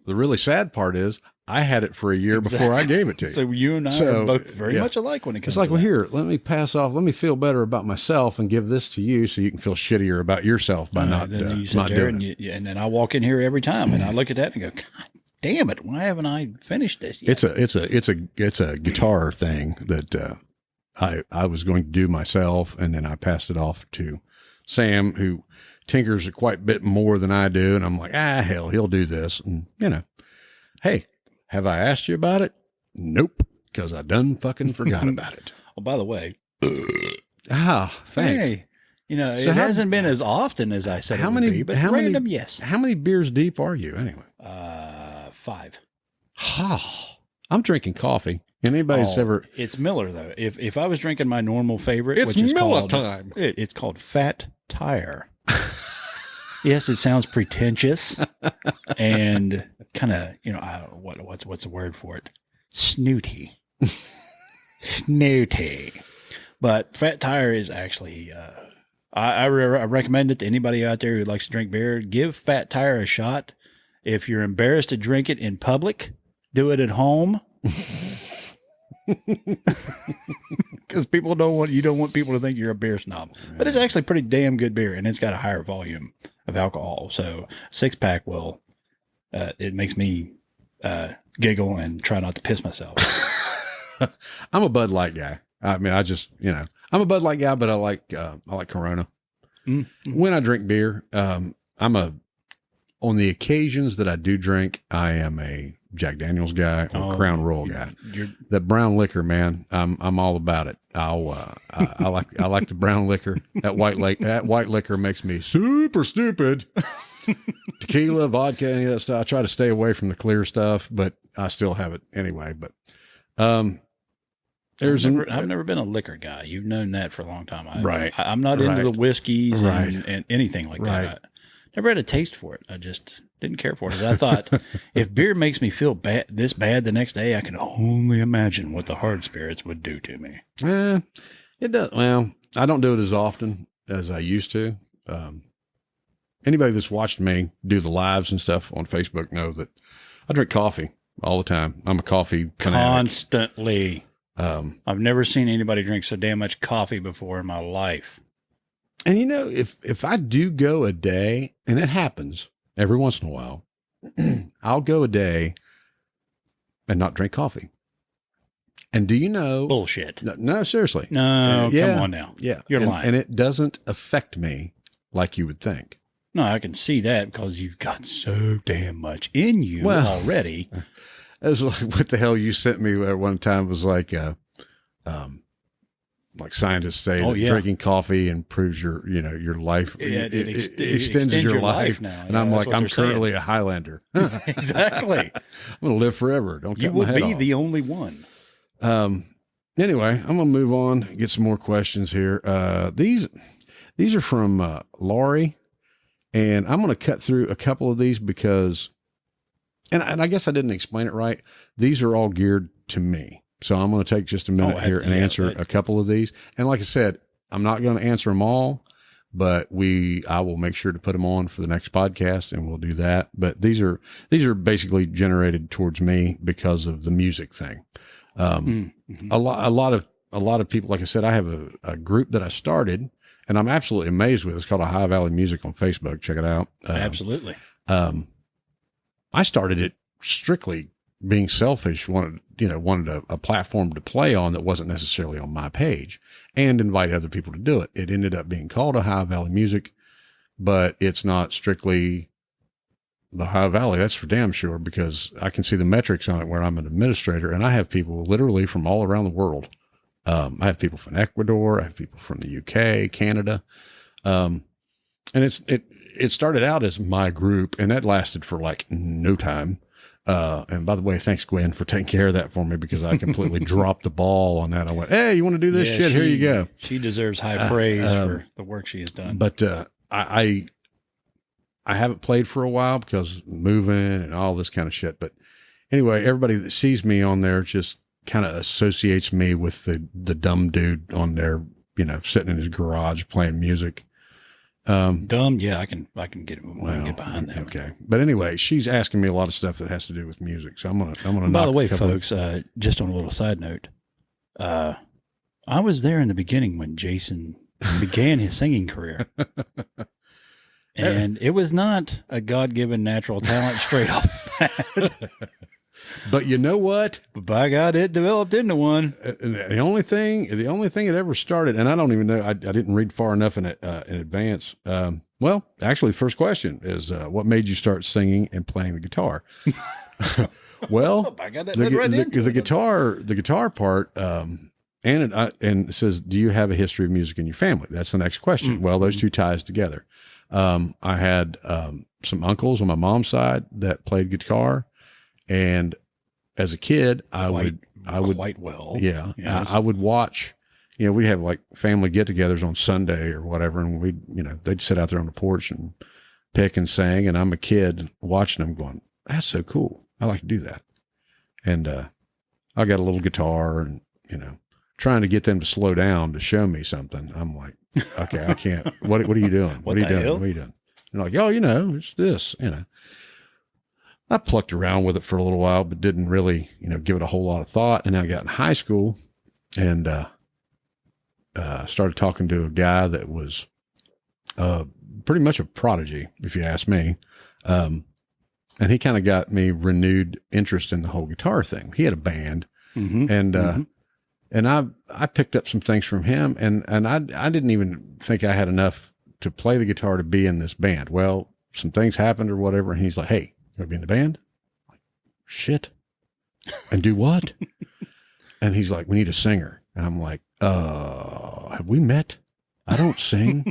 really sad part is I had it for a year before I gave it to you. So you and I are both very much alike when it comes to that. It's like, well, here, let me feel better about myself and give this to you so you can feel shittier about yourself by not doing it. And then I walk in here every time and I look at that and go, God damn it, why haven't I finished this yet? It's a guitar thing that I was going to do myself, and then I passed it off to Sam, who tinkers quite a bit more than I do, and I'm like, hell, he'll do this. And hey, have I asked you about it? Nope, because I done fucking forgot about it. Oh, by the way, thanks. Hey, it hasn't been as often as I said it would be, but random, yes. How many beers deep are you anyway? 5. I'm drinking coffee. Anybody's ever? It's Miller though. If I was drinking my normal favorite, it's which is Miller time. It's called Fat Tire. Yes, it sounds pretentious and kind of what's the word for it? Snooty. But Fat Tire is actually. I recommend it to anybody out there who likes to drink beer. Give Fat Tire a shot. If you're embarrassed to drink it in public, do it at home. Because you don't want people to think you're a beer snob. But it's actually pretty damn good beer, and it's got a higher volume of alcohol. So 6-pack it makes me giggle and try not to piss myself. I'm a Bud Light guy. I mean, I'm a Bud Light guy, but I like Corona. Mm-hmm. When I drink beer, on the occasions that I do drink, I am a Jack Daniel's guy or Crown Royal guy. That brown liquor, man, I'm all about it. I like the brown liquor. That white liquor makes me super stupid. Tequila, vodka, any of that stuff. I try to stay away from the clear stuff, but I still have it anyway. But I've never been a liquor guy. You've known that for a long time. I'm not into the whiskeys and anything like that. I never had a taste for it. I just didn't care for it. I thought if beer makes me feel bad the next day, I can only imagine what the hard spirits would do to me. It does. Well, I don't do it as often as I used to. Anybody that's watched me do the lives and stuff on Facebook know that I drink coffee all the time. I'm a coffee fanatic. Constantly. I've never seen anybody drink so damn much coffee before in my life. And if I do go a day, and it happens every once in a while, I'll go a day and not drink coffee. And do you know? Bullshit. No, seriously. No, come on now. Yeah. You're lying. And it doesn't affect me like you would think. No, I can see that because you've got so damn much in you already. It was like, what the hell you sent me at one time was like scientists say that drinking coffee improves your life. Yeah, it extends your life now. And I'm like, I'm currently a Highlander. Exactly. I'm going to live forever. Don't cut my head off. You will be the only one. Anyway, I'm going to move on, get some more questions here. These are from Laurie, and I'm going to cut through a couple of these because, and I guess I didn't explain it right. These are all geared to me. So I'm going to take just a minute here and answer a couple of these. And like I said, I'm not going to answer them all, but I will make sure to put them on for the next podcast, and we'll do that. But these are basically generated towards me because of the music thing. A lot of people, like I said, I have a group that I started, and I'm absolutely amazed with. It's called Ohio Valley Music on Facebook. Check it out. Absolutely. I started it strictly being selfish, wanted a platform to play on that wasn't necessarily on my page, and invite other people to do it. It ended up being called Ohio Valley Music, but it's not strictly the Ohio Valley. That's for damn sure, because I can see the metrics on it where I'm an administrator, and I have people literally from all around the world. I have people from Ecuador. I have people from the UK, Canada. And it started out as my group, and that lasted for like no time. And by the way, thanks Gwen for taking care of that for me, because I completely dropped the ball on that. I went, hey, you want to do this shit? Here you go. She deserves high praise for the work she has done. But, I haven't played for a while because moving and all this kind of shit. But anyway, everybody that sees me on there just kind of associates me with the dumb dude on there, sitting in his garage playing music. Dumb. Yeah, I can get behind that. Okay. But anyway, she's asking me a lot of stuff that has to do with music. So I'm going to, by the way, folks, just on a little side note, I was there in the beginning when Jason began his singing career. And it was not a God-given natural talent straight off. But you know what? By God, it developed into one. The only thing it ever started, and I don't even know, I didn't read far enough in advance. Well, actually, the first question is, what made you start singing and playing the guitar? Well, the guitar part, and it says, do you have a history of music in your family? That's the next question. Mm-hmm. Well, those two ties together. I had some uncles on my mom's side that played guitar, and as a kid, I would quite well. Yeah, yes. I would watch. We have like family get-togethers on Sunday or whatever, and they'd sit out there on the porch and pick and sing, and I'm a kid watching them, going, "That's so cool! I like to do that." And I got a little guitar, and trying to get them to slow down to show me something. I'm like, okay, I can't. What are you doing? What are you doing? Hell? What are you doing? And like, oh, it's this. I plucked around with it for a little while, but didn't really, give it a whole lot of thought. And I got in high school and started talking to a guy that was pretty much a prodigy, if you ask me. And he kind of got me renewed interest in the whole guitar thing. He had a band, And I picked up some things from him, and I didn't even think I had enough to play the guitar to be in this band. Well, some things happened or whatever, and he's like, "Hey, you want to be in the band?" I'm like, shit. And do what? And he's like, "We need a singer." And I'm like, have we met? I don't sing.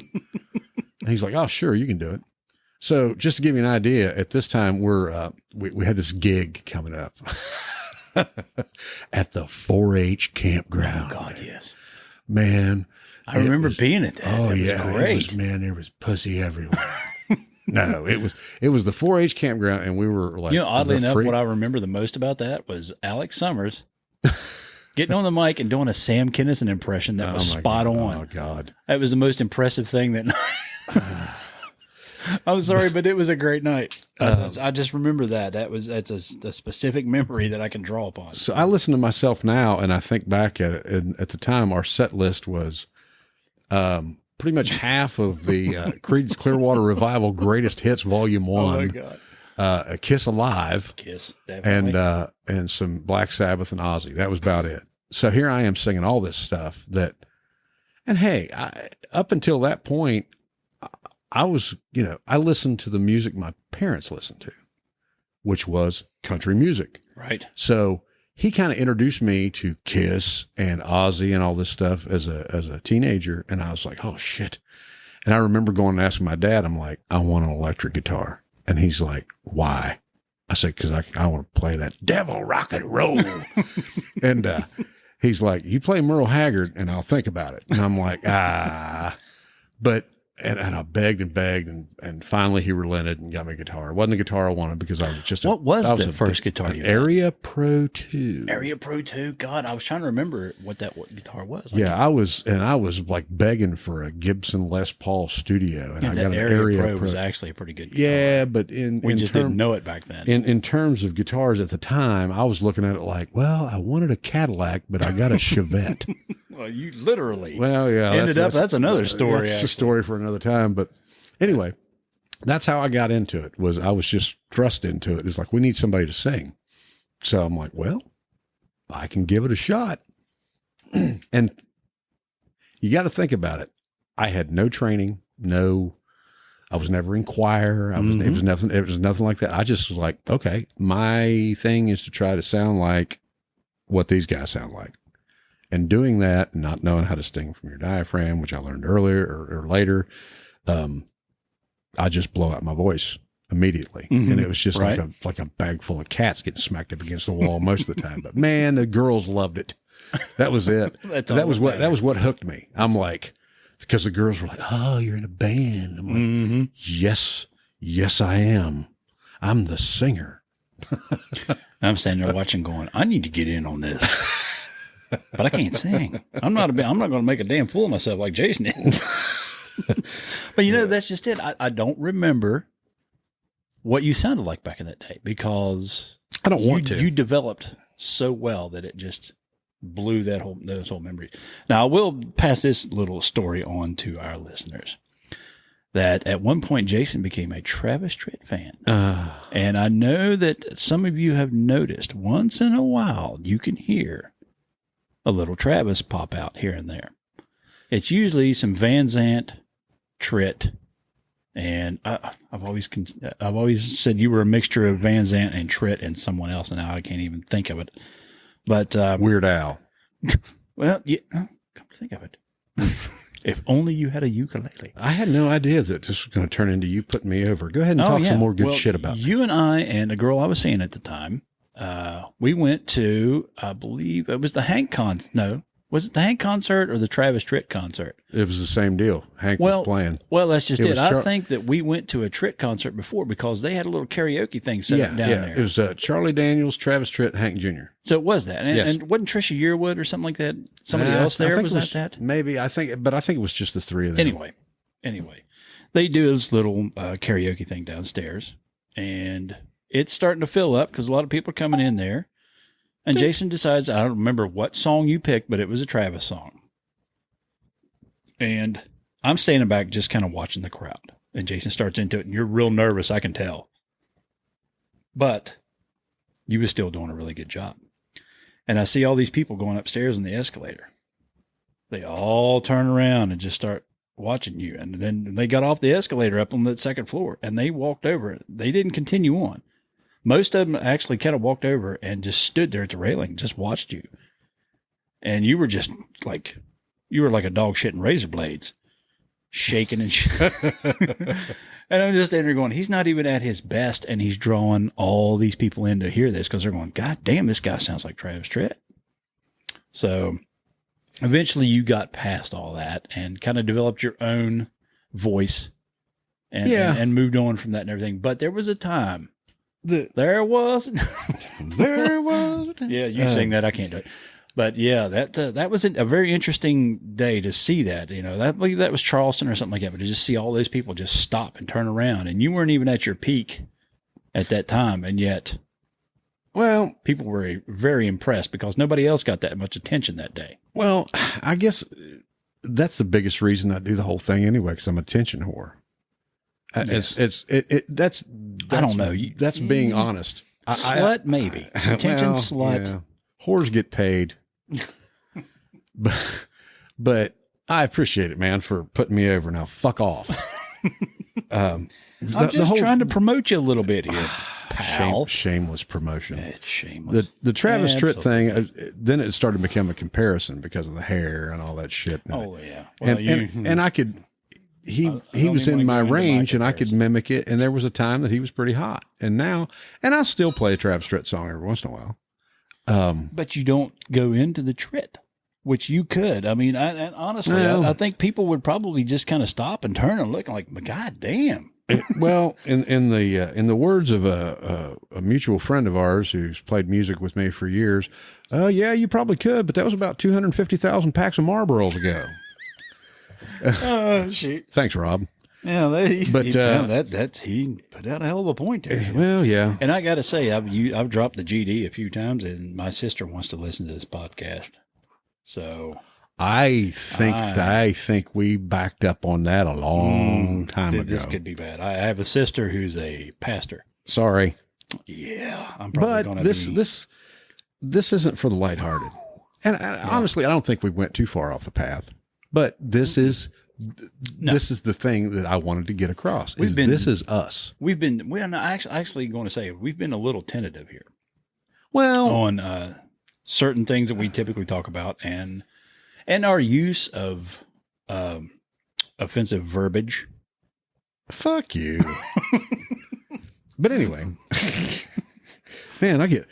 And he's like, "Oh, sure, you can do it." So just to give you an idea, at this time we had this gig coming up at the 4-H campground. Oh God, yes, man. I remember being at that. Oh, that yeah, was great. There was pussy everywhere. No, it was the 4-H campground, and we were like, oddly enough, what I remember the most about that was Alex Summers getting on the mic and doing a Sam Kinison impression that was spot on. Oh God, that was the most impressive thing that night. I'm sorry, but it was a great night. I just remember that's a specific memory that I can draw upon. So I listen to myself now, and I think back at it. And at the time, our set list was pretty much half of the Creedence Clearwater Revival Greatest Hits Volume 1. Oh my God. A Kiss Alive. Kiss, definitely. And some Black Sabbath and Ozzy. That was about it. So here I am singing all this stuff and hey, up until that point, I was, I listened to the music my parents listened to, which was country music. Right. So he kind of introduced me to Kiss and Ozzy and all this stuff as a teenager. And I was like, oh shit. And I remember going and asking my dad, I'm like, I want an electric guitar. And he's like, why? I said, cause I want to play that devil rock and roll. And, he's like, you play Merle Haggard and I'll think about it. And I'm like, but and I begged and finally he relented and got me a guitar. It wasn't a guitar I wanted because I was just what was the first guitar you had? Area Pro 2. Area Pro 2. God, I was trying to remember what guitar was. I was like begging for a Gibson Les Paul Studio, and I got an Area Pro was actually a pretty good guitar. Yeah, but we just didn't know it back then. In terms of guitars at the time, I was looking at it like, well, I wanted a Cadillac, but I got a Chevette. Well, you literally ended up. That's another story. That's a story for another time. But anyway, that's how I got into it. I was just thrust into it. It's like, we need somebody to sing. So I'm like, well, I can give it a shot. And you got to think about it. I had no training. I was never in choir. It was nothing like that. I just was like, okay, my thing is to try to sound like what these guys sound like. And doing that, not knowing how to sing from your diaphragm, which I learned earlier or later, I just blow out my voice immediately. And it was just like a bag full of cats getting smacked up against the wall most of the time. But man, the girls loved it. That was it. that was what hooked me. I'm like, because the girls were like, oh, you're in a band. I'm like, yes, I am. I'm the singer. I'm standing there watching going, I need to get in on this. But I can't sing. I'm not going to make a damn fool of myself like Jason is. But that's just it. I don't remember what you sounded like back in that day because I don't want to. You developed so well that it just blew those whole memories. Now I will pass this little story on to our listeners. That at one point Jason became a Travis Tritt fan. And I know that some of you have noticed once in a while you can hear a little Travis pop out here and there. It's usually some Van Zandt, Tritt, and I've always said you were a mixture of Van Zandt and Tritt and someone else, and now I can't even think of it. But Weird Al. Well, yeah, come to think of it. If only you had a ukulele. I had no idea that this was going to turn into you putting me over. Go ahead and talk some more good shit about you. And I and a girl I was seeing at the time, we went to, I believe it was the Hank was it the Hank concert or the Travis Tritt concert? It was the same deal. Hank was playing. Well, that's just it. I think that we went to a Tritt concert before because they had a little karaoke thing set up down there. It was Charlie Daniels, Travis Tritt, Hank Jr. So it was that. And wasn't Trisha Yearwood or something like that? Somebody else there? Was that? Maybe. I think it was just the three of them. Anyway, they do this little karaoke thing downstairs and it's starting to fill up because a lot of people are coming in there. And Jason decides, I don't remember what song you picked, but it was a Travis song. And I'm standing back just kind of watching the crowd. And Jason starts into it, and you're real nervous, I can tell. But you was still doing a really good job. and I see all these people going upstairs in the escalator. They all turn around and just start watching you. And then they got off the escalator up on the second floor and they walked over. They didn't continue on. Most of them actually kind of walked over and just stood there at the railing, just watched you. And you were just like, you were like a dog shitting razor blades, shaking and shit. And I'm just in there going, he's not even at his best. And he's drawing all these people in to hear this because they're going, God damn, this guy sounds like Travis Tritt. So eventually you got past all that and kind of developed your own voice and moved on from that and everything. But there was a time. There was. Yeah, you sing that. I can't do it. But yeah, that was a very interesting day to see that. You know, I believe that was Charleston or something like that. But to just see all those people just stop and turn around, and you weren't even at your peak at that time, and yet, well, people were very impressed because nobody else got that much attention that day. Well, I guess that's the biggest reason I do the whole thing anyway, because I'm a attention whore. Yes. That's I don't know. That's being honest. Slut, maybe. Attention slut. Yeah. Whores get paid. but I appreciate it, man, for putting me over. Now, fuck off. I'm just trying to promote you a little bit here, pal. Shameless promotion. It's shameless. The Travis Tritt thing, then it started to become a comparison because of the hair and all that shit. Oh, yeah. Well, and I could... He was in my range and I could mimic it. And there was a time that he was pretty hot. And now, and I still play a Travis Tritt song every once in a while. But you don't go into the Tritt, which you could. I mean, honestly, I think people would probably just kind of stop and turn and look like, God damn. Well, in the words of a mutual friend of ours who's played music with me for years, yeah, you probably could, but that was about 250,000 packs of Marlboros ago. Oh, shit. Thanks, Rob. Yeah, he put out a hell of a point there. Well, yeah. And I got to say, I've dropped the GD a few times, and my sister wants to listen to this podcast. So I think we backed up on that a long time ago. This could be bad. I have a sister who's a pastor. Sorry. Yeah, I'm probably going to this isn't for the lighthearted. And honestly, I don't think we went too far off the path. But this is the thing that I wanted to get across. This is us. I'm actually going to say we've been a little tentative here. Well, on certain things that we typically talk about and our use of offensive verbiage. Fuck you. But anyway, man, I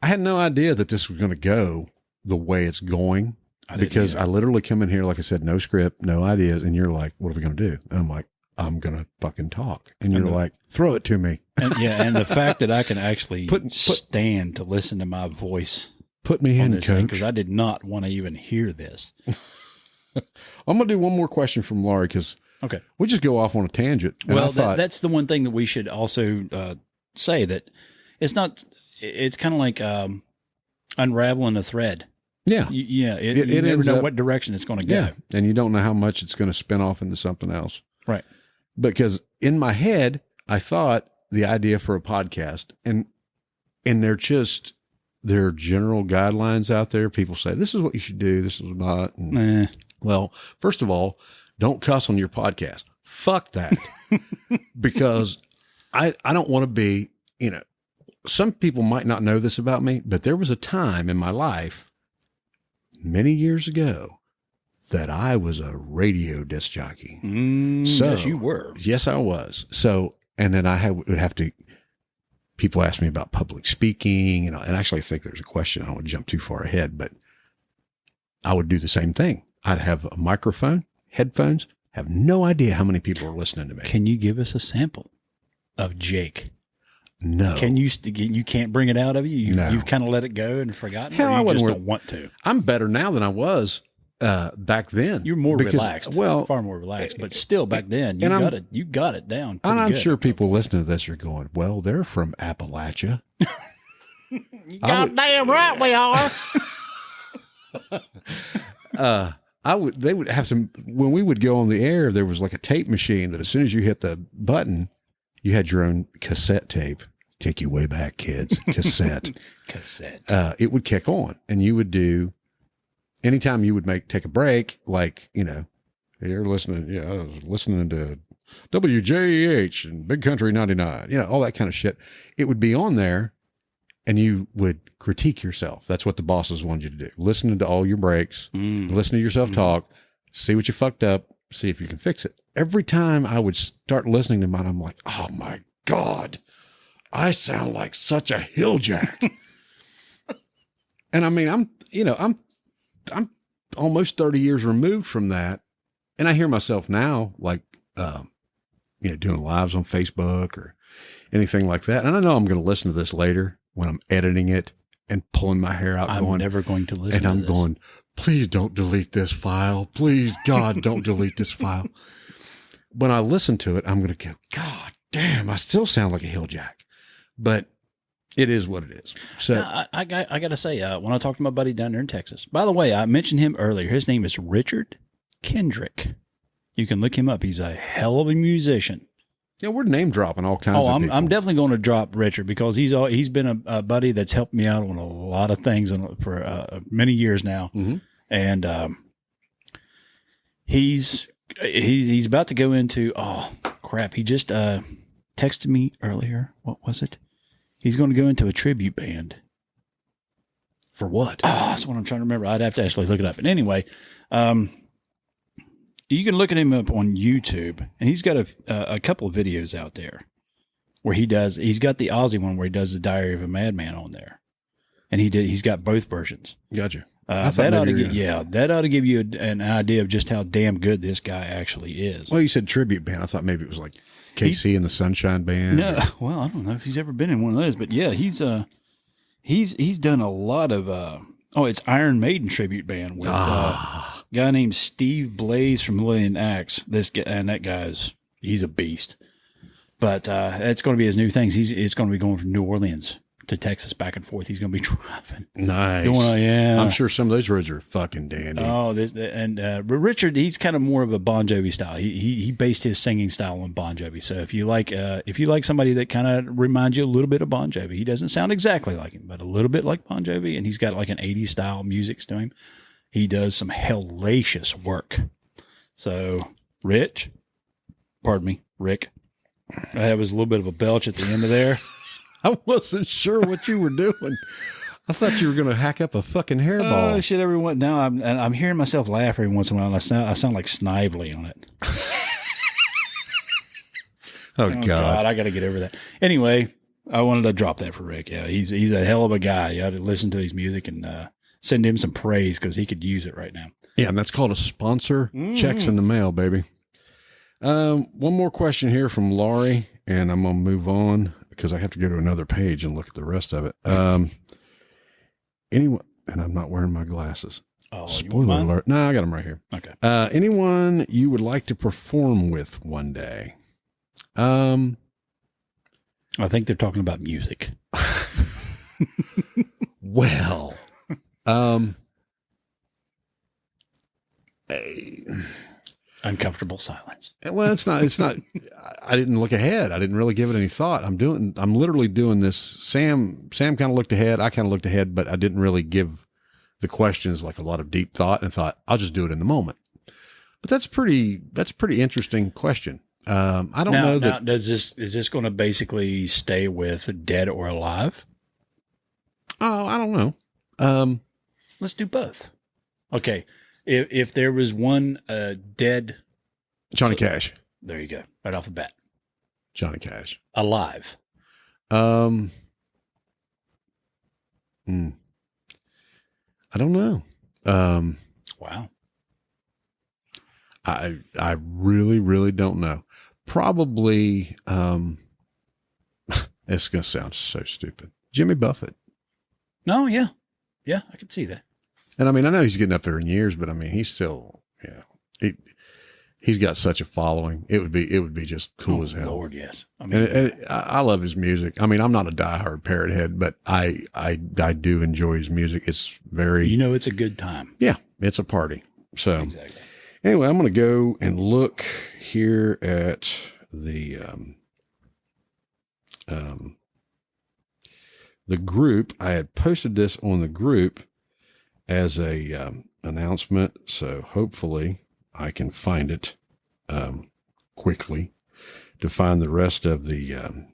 had no idea that this was going to go the way it's going. Because I literally come in here, like I said, no script, no ideas. And you're like, what are we going to do? And I'm like, I'm going to fucking talk. And you're like, throw it to me. And the fact that I can actually stand to listen to my voice. Put me in, Coach. Because I did not want to even hear this. I'm going to do one more question from Laurie because we just go off on a tangent. Well, that's the one thing that we should also say that it's kind of like unraveling a thread. Yeah. You never know what direction it's going to go. Yeah. And you don't know how much it's going to spin off into something else. Right. Because in my head, I thought the idea for a podcast and there are general guidelines out there. People say, this is what you should do. This is not. Well, first of all, don't cuss on your podcast. Fuck that. Because I don't want to be, some people might not know this about me, but there was a time in my life many years ago that I was a radio disc jockey. Yes, you were. Yes, I was. So, and then would have to, people ask me about public speaking and actually I think there's a question. I don't want to jump too far ahead, but I would do the same thing. I'd have a microphone, headphones, have no idea how many people are listening to me. Can you give us a sample of Jake? No. You can't bring it out of you? You've kind of let it go and forgotten? Hell, or you just don't want to? I'm better now than I was back then. You're more relaxed. Well, far more relaxed. But still, back then, you got it down. And I'm sure people listening to this are going, well, they're from Appalachia. Goddamn right we are. They would have to, when we would go on the air, there was like a tape machine that as soon as you hit the button, you had your own cassette tape take you way back, kids, cassette. Cassette. It would kick on, and you would do, anytime you would take a break, like, you're listening, I was listening to WJEH and Big Country 99, all that kind of shit. It would be on there, and you would critique yourself. That's what the bosses wanted you to do. Listen to all your breaks, listen to yourself talk, see what you fucked up, see if you can fix it. Every time I would start listening to mine, I'm like, oh my God, I sound like such a hilljack. And I mean, I'm almost 30 years removed from that. And I hear myself now, like, doing lives on Facebook or anything like that. And I know I'm going to listen to this later when I'm editing it and pulling my hair out. I'm never going to listen to this. And I'm going, please don't delete this file. Please, God, don't delete this file. When I listen to it, I'm going to go, God damn, I still sound like a hilljack. But it is what it is. So now, I got to say, when I talked to my buddy down there in Texas, by the way, I mentioned him earlier. His name is Richard Kendrick. You can look him up. He's a hell of a musician. Yeah, we're name dropping all kinds of people. I'm definitely going to drop Richard because he's been a buddy that's helped me out on a lot of things for many years now. Mm-hmm. And he's about to go into, oh crap, he just texted me earlier. What was it? He's going to go into a tribute band. For what? That's what I'm trying to remember. I'd have to actually look it up. But anyway, you can look at him up on YouTube, and he's got a couple of videos out there where he's got the Aussie one where he does the Diary of a Madman on there. And he's got both versions. Gotcha. That ought to give you an idea of just how damn good this guy actually is. Well, you said tribute band. I thought maybe it was like KC and the Sunshine Band. No, well, I don't know if he's ever been in one of those, but yeah, he's done a lot of it's Iron Maiden tribute band with a guy named Steve Blaze from Lillian Axe. This guy, and that guy's he's a beast. But it's going to be his new things. It's going to be going from New Orleans to Texas back and forth. He's going to be driving. Nice. Yeah. I'm sure some of those roads are fucking dandy. Oh, but Richard, he's kind of more of a Bon Jovi style. He based his singing style on Bon Jovi. So if you like somebody that kind of reminds you a little bit of Bon Jovi, he doesn't sound exactly like him, but a little bit like Bon Jovi, and he's got like an 80s style music to him. He does some hellacious work. So Rick, that was a little bit of a belch at the end of there. I wasn't sure what you were doing. I thought you were going to hack up a fucking hairball. Oh shit! Everyone, now I'm hearing myself laugh every once in a while. And I sound like Snively on it. oh God! I got to get over that. Anyway, I wanted to drop that for Rick. Yeah, he's a hell of a guy. You ought to listen to his music and send him some praise because he could use it right now. Yeah, and that's called a sponsor. Checks in the mail, baby. One more question here from Laurie, and I'm going to move on because I have to go to another page and look at the rest of it. Anyone, and I'm not wearing my glasses. Oh, spoiler alert. No, I got them right here. Okay. Anyone you would like to perform with one day? I think they're talking about music. Well, uncomfortable silence. Well, it's not, I didn't look ahead. I didn't really give it any thought. I'm literally doing this. Sam kind of looked ahead. I kind of looked ahead, but I didn't really give the questions like a lot of deep thought and thought I'll just do it in the moment. But that's pretty interesting question. I don't know that. Now, is this going to basically stay with dead or alive? Oh, I don't know. Let's do both. Okay. If there was one dead Johnny Cash. There you go. Right off the bat. Johnny Cash. Alive. I don't know. Wow. I really, really don't know. Probably it's gonna sound so stupid. Jimmy Buffett. No, yeah. Yeah, I can see that. And I mean, I know he's getting up there in years, but I mean, he's still, he's got such a following. It would be just cool as hell. Lord, yes. I mean, and I love his music. I mean, I'm not a diehard Parrot Head, but I do enjoy his music. It's very, it's a good time. Yeah, it's a party. So exactly. Anyway, I'm going to go and look here at the the group. I had posted this on the group as a announcement, so hopefully I can find it quickly to find the rest of the.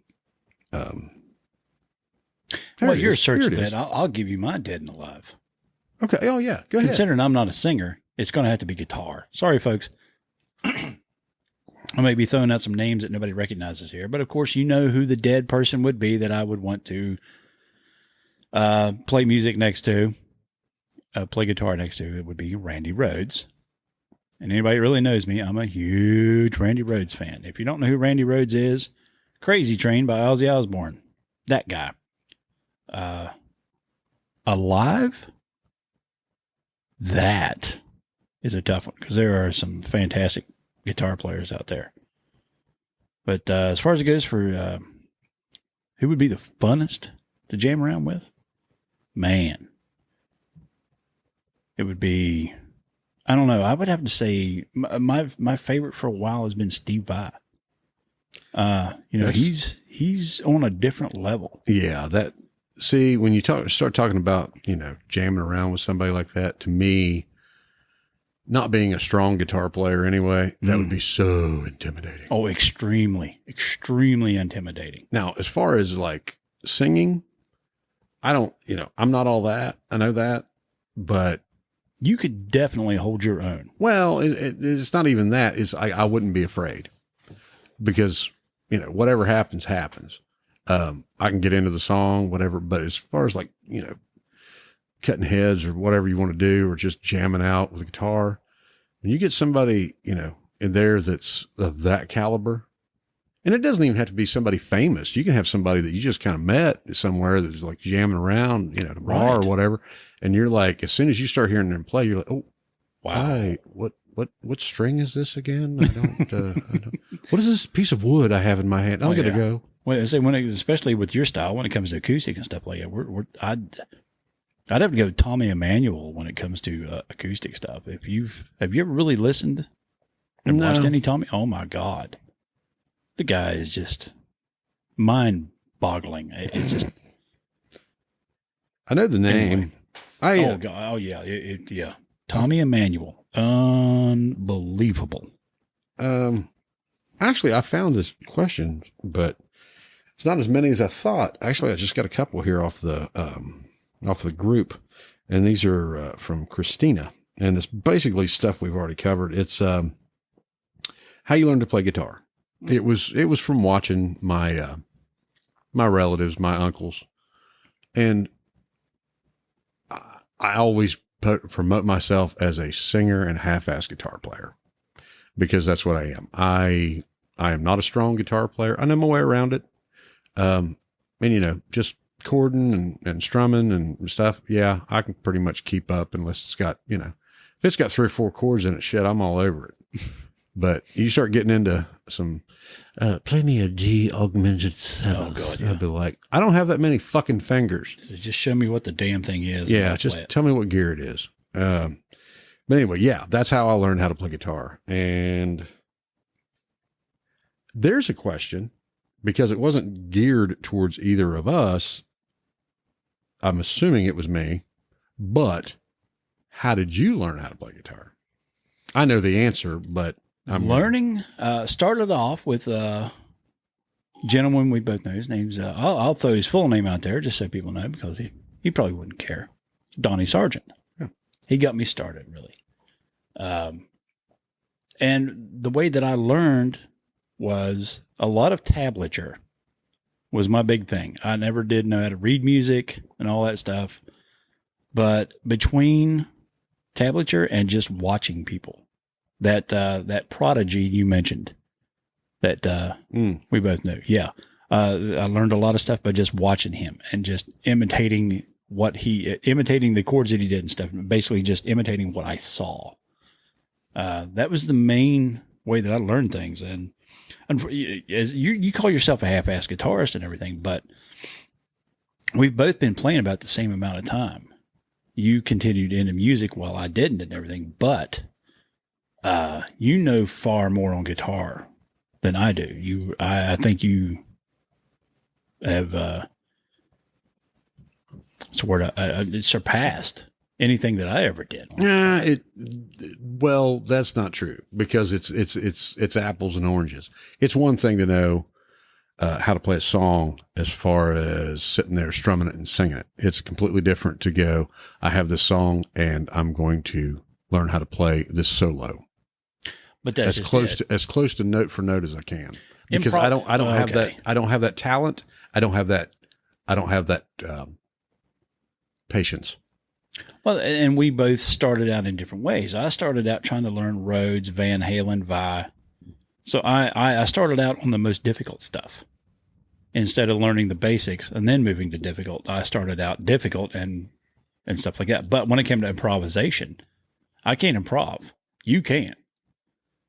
Well, you're searching that. I'll give you my Dead and Alive. Okay. Oh yeah. Go ahead. Considering I'm not a singer, it's going to have to be guitar. Sorry, folks. I may be throwing out some names that nobody recognizes here, but of course, you know who the Dead person would be that I would want to play music next to, play guitar next to. It would be Randy Rhoads. And anybody that really knows me, I'm a huge Randy Rhoads fan. If you don't know who Randy Rhoads is, Crazy Train by Ozzy Osbourne. That guy. Alive? That is a tough one because there are some fantastic guitar players out there. But as far as it goes for who would be the funnest to jam around with, man, it would be, I don't know. I would have to say my favorite for a while has been Steve Vai. He's on a different level. Yeah, see, when you start talking about, jamming around with somebody like that, to me, not being a strong guitar player anyway, that would be so intimidating. Oh, extremely, extremely intimidating. Now, as far as like singing, I don't, I'm not all that. I know that, but you could definitely hold your own. Well, it's not even that. I wouldn't be afraid because, whatever happens, happens. I can get into the song, whatever, but as far as like, cutting heads or whatever you want to do, or just jamming out with a guitar, when you get somebody, in there that's of that caliber, and it doesn't even have to be somebody famous. You can have somebody that you just kind of met somewhere that's like jamming around, at a bar or whatever. And you're like, as soon as you start hearing them play, you're like, oh, wow, what string is this again? I don't, what is this piece of wood I have in my hand? I'm going to go. Well, I say especially with your style, when it comes to acoustics and stuff like that, I'd have to go Tommy Emmanuel when it comes to acoustic stuff. Have you ever really listened and watched any Tommy? Oh my God, the guy is just mind-boggling. It's just. I know the name. Anyway. God. Oh yeah. Yeah. Tommy Emmanuel, unbelievable. Actually, I found this question, but it's not as many as I thought. Actually, I just got a couple here off the group, and these are from Christina, and it's basically stuff we've already covered. It's how you learn to play guitar. It was from watching my my relatives, my uncles, and I always promote myself as a singer and half-ass guitar player because that's what I am. I am not a strong guitar player. I know my way around it, and just chording and strumming and stuff. Yeah, I can pretty much keep up unless it's got, if it's got 3 or 4 chords in it, shit, I'm all over it. But you start getting into some, play me a G augmented 7. Oh God, yeah. I'd be like, I don't have that many fucking fingers. Just show me what the damn thing is. Yeah, just tell me what gear it is. But anyway, yeah, that's how I learned how to play guitar. And there's a question, because it wasn't geared towards either of us. I'm assuming it was me, but how did you learn how to play guitar? I know the answer, but I'm learning. Started off with a gentleman we both know. His name's, I'll throw his full name out there just so people know, because he probably wouldn't care. Donnie Sargent. Yeah. He got me started, really. And the way that I learned was a lot of tablature was my big thing. I never did know how to read music and all that stuff. But between tablature and just watching people, that Prodigy you mentioned, that we both knew. Yeah. I learned a lot of stuff by just watching him and just imitating imitating the chords that he did and stuff, basically just imitating what I saw. That was the main way that I learned things. And as you call yourself a half-ass guitarist and everything, but we've both been playing about the same amount of time. You continued into music while I didn't and everything, but you know far more on guitar than I do. I think you have It's a word it surpassed anything that I ever did. Well, that's not true, because it's apples and oranges. It's one thing to know how to play a song as far as sitting there strumming it and singing it. It's completely different to go, I have this song and I'm going to learn how to play this solo. But that's as close to note for note as I can, because I don't have that. I don't have that talent. I don't have that patience. Well, and we both started out in different ways. I started out trying to learn Rhodes, Van Halen, Vi. So I started out on the most difficult stuff instead of learning the basics and then moving to difficult. I started out difficult and stuff like that. But when it came to improvisation, I can't improv. You can't.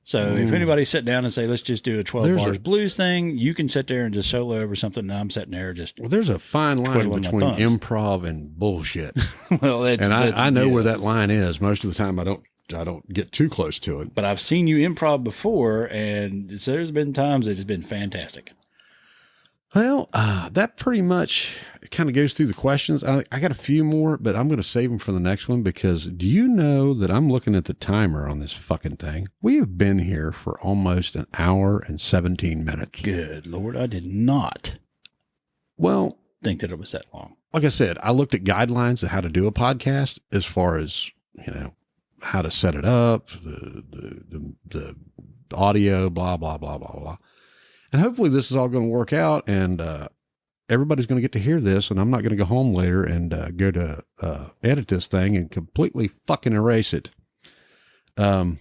So if anybody sit down and say, let's just do a 12 bars blues thing, you can sit there and just solo over something, and I'm sitting there just there's a fine line between improv and bullshit. Well, I know where that line is. Most of the time I don't get too close to it. But I've seen you improv before, and there's been times that it's been fantastic. Well, that pretty much kind of goes through the questions. I got a few more, but I'm going to save them for the next one, because do you know that I'm looking at the timer on this fucking thing? We have been here for almost an hour and 17 minutes. Good Lord, I did not think that it was that long. Like I said, I looked at guidelines of how to do a podcast as far as, how to set it up, the audio, blah, blah, blah, blah, blah. And hopefully this is all going to work out, and everybody's going to get to hear this, and I'm not going to go home later and go to edit this thing and completely fucking erase it. But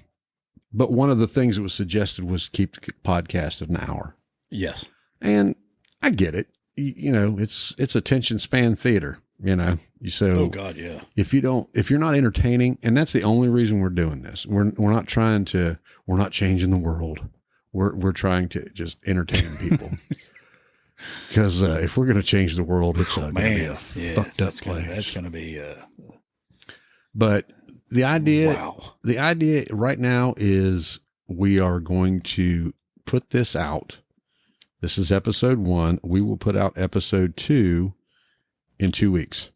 one of the things that was suggested was keep the podcast at an hour. Yes. And I get it. It's attention span theater, So, oh God, yeah. If you're not entertaining, and that's the only reason we're doing this, we're not changing the world. We're trying to just entertain people, because if we're going to change the world, it's going to be a fucked up place. That's going to be. But the idea right now is we are going to put this out. This is episode 1. We will put out episode 2 in 2 weeks.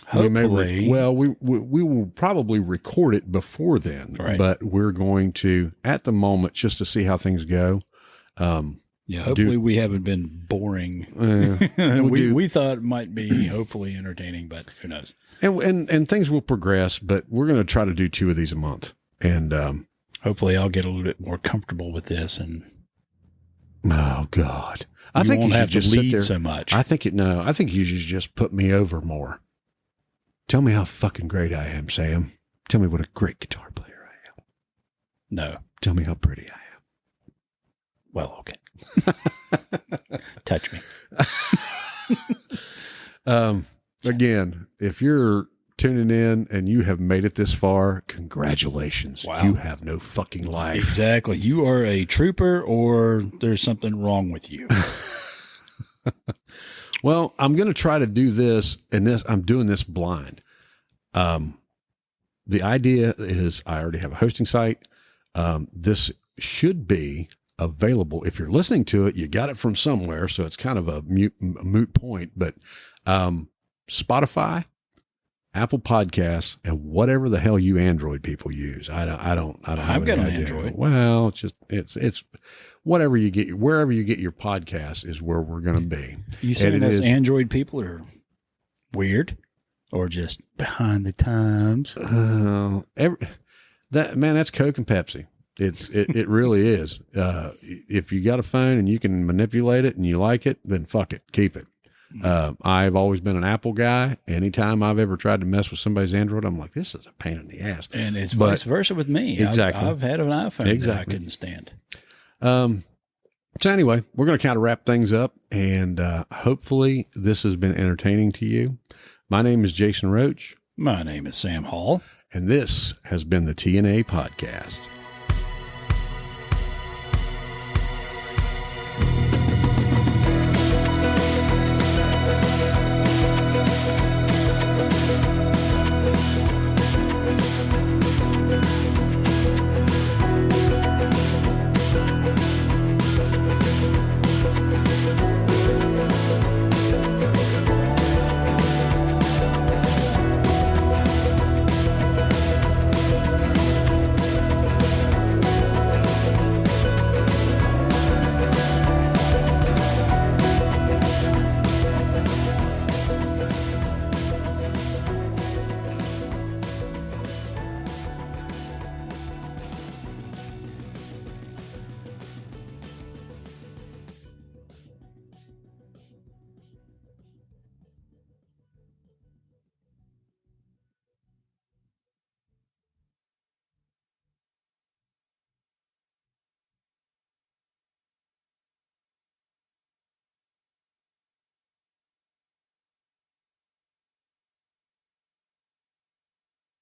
Hopefully. We will probably record it before then, right. But we're going to, at the moment, just to see how things go. Hopefully we haven't been boring. We thought it might be hopefully entertaining, but who knows? And things will progress, but we're going to try to do 2 of these a month. And hopefully I'll get a little bit more comfortable with this. And oh God, I think you should just lead sit there so much. I think you should just put me over more. Tell me how fucking great I am, Sam. Tell me what a great guitar player I am. No. Tell me how pretty I am. Well, okay. Touch me. Again, if you're tuning in and you have made it this far, congratulations. Wow. You have no fucking life. Exactly. You are a trooper, or there's something wrong with you. Well, I'm going to try to do this, and I'm doing this blind. The idea is I already have a hosting site. This should be available. If you're listening to it, you got it from somewhere, so it's kind of a moot point. But Spotify, Apple Podcasts, and whatever the hell you Android people use. I don't have I've got any an idea. Android. Well, it's whatever you get, wherever you get your podcast is where we're going to be. You saying us Android people are weird or just behind the times? That's Coke and Pepsi. It really is. If you got a phone and you can manipulate it and you like it, then fuck it, keep it. I've always been an Apple guy. Anytime I've ever tried to mess with somebody's Android, I'm like, this is a pain in the ass. And it's vice versa with me. Exactly. I've had an iPhone that I couldn't stand. So anyway, we're going to kind of wrap things up, and hopefully this has been entertaining to you. My name is Jason Roach. My name is Sam Hall. And this has been the TNA Podcast.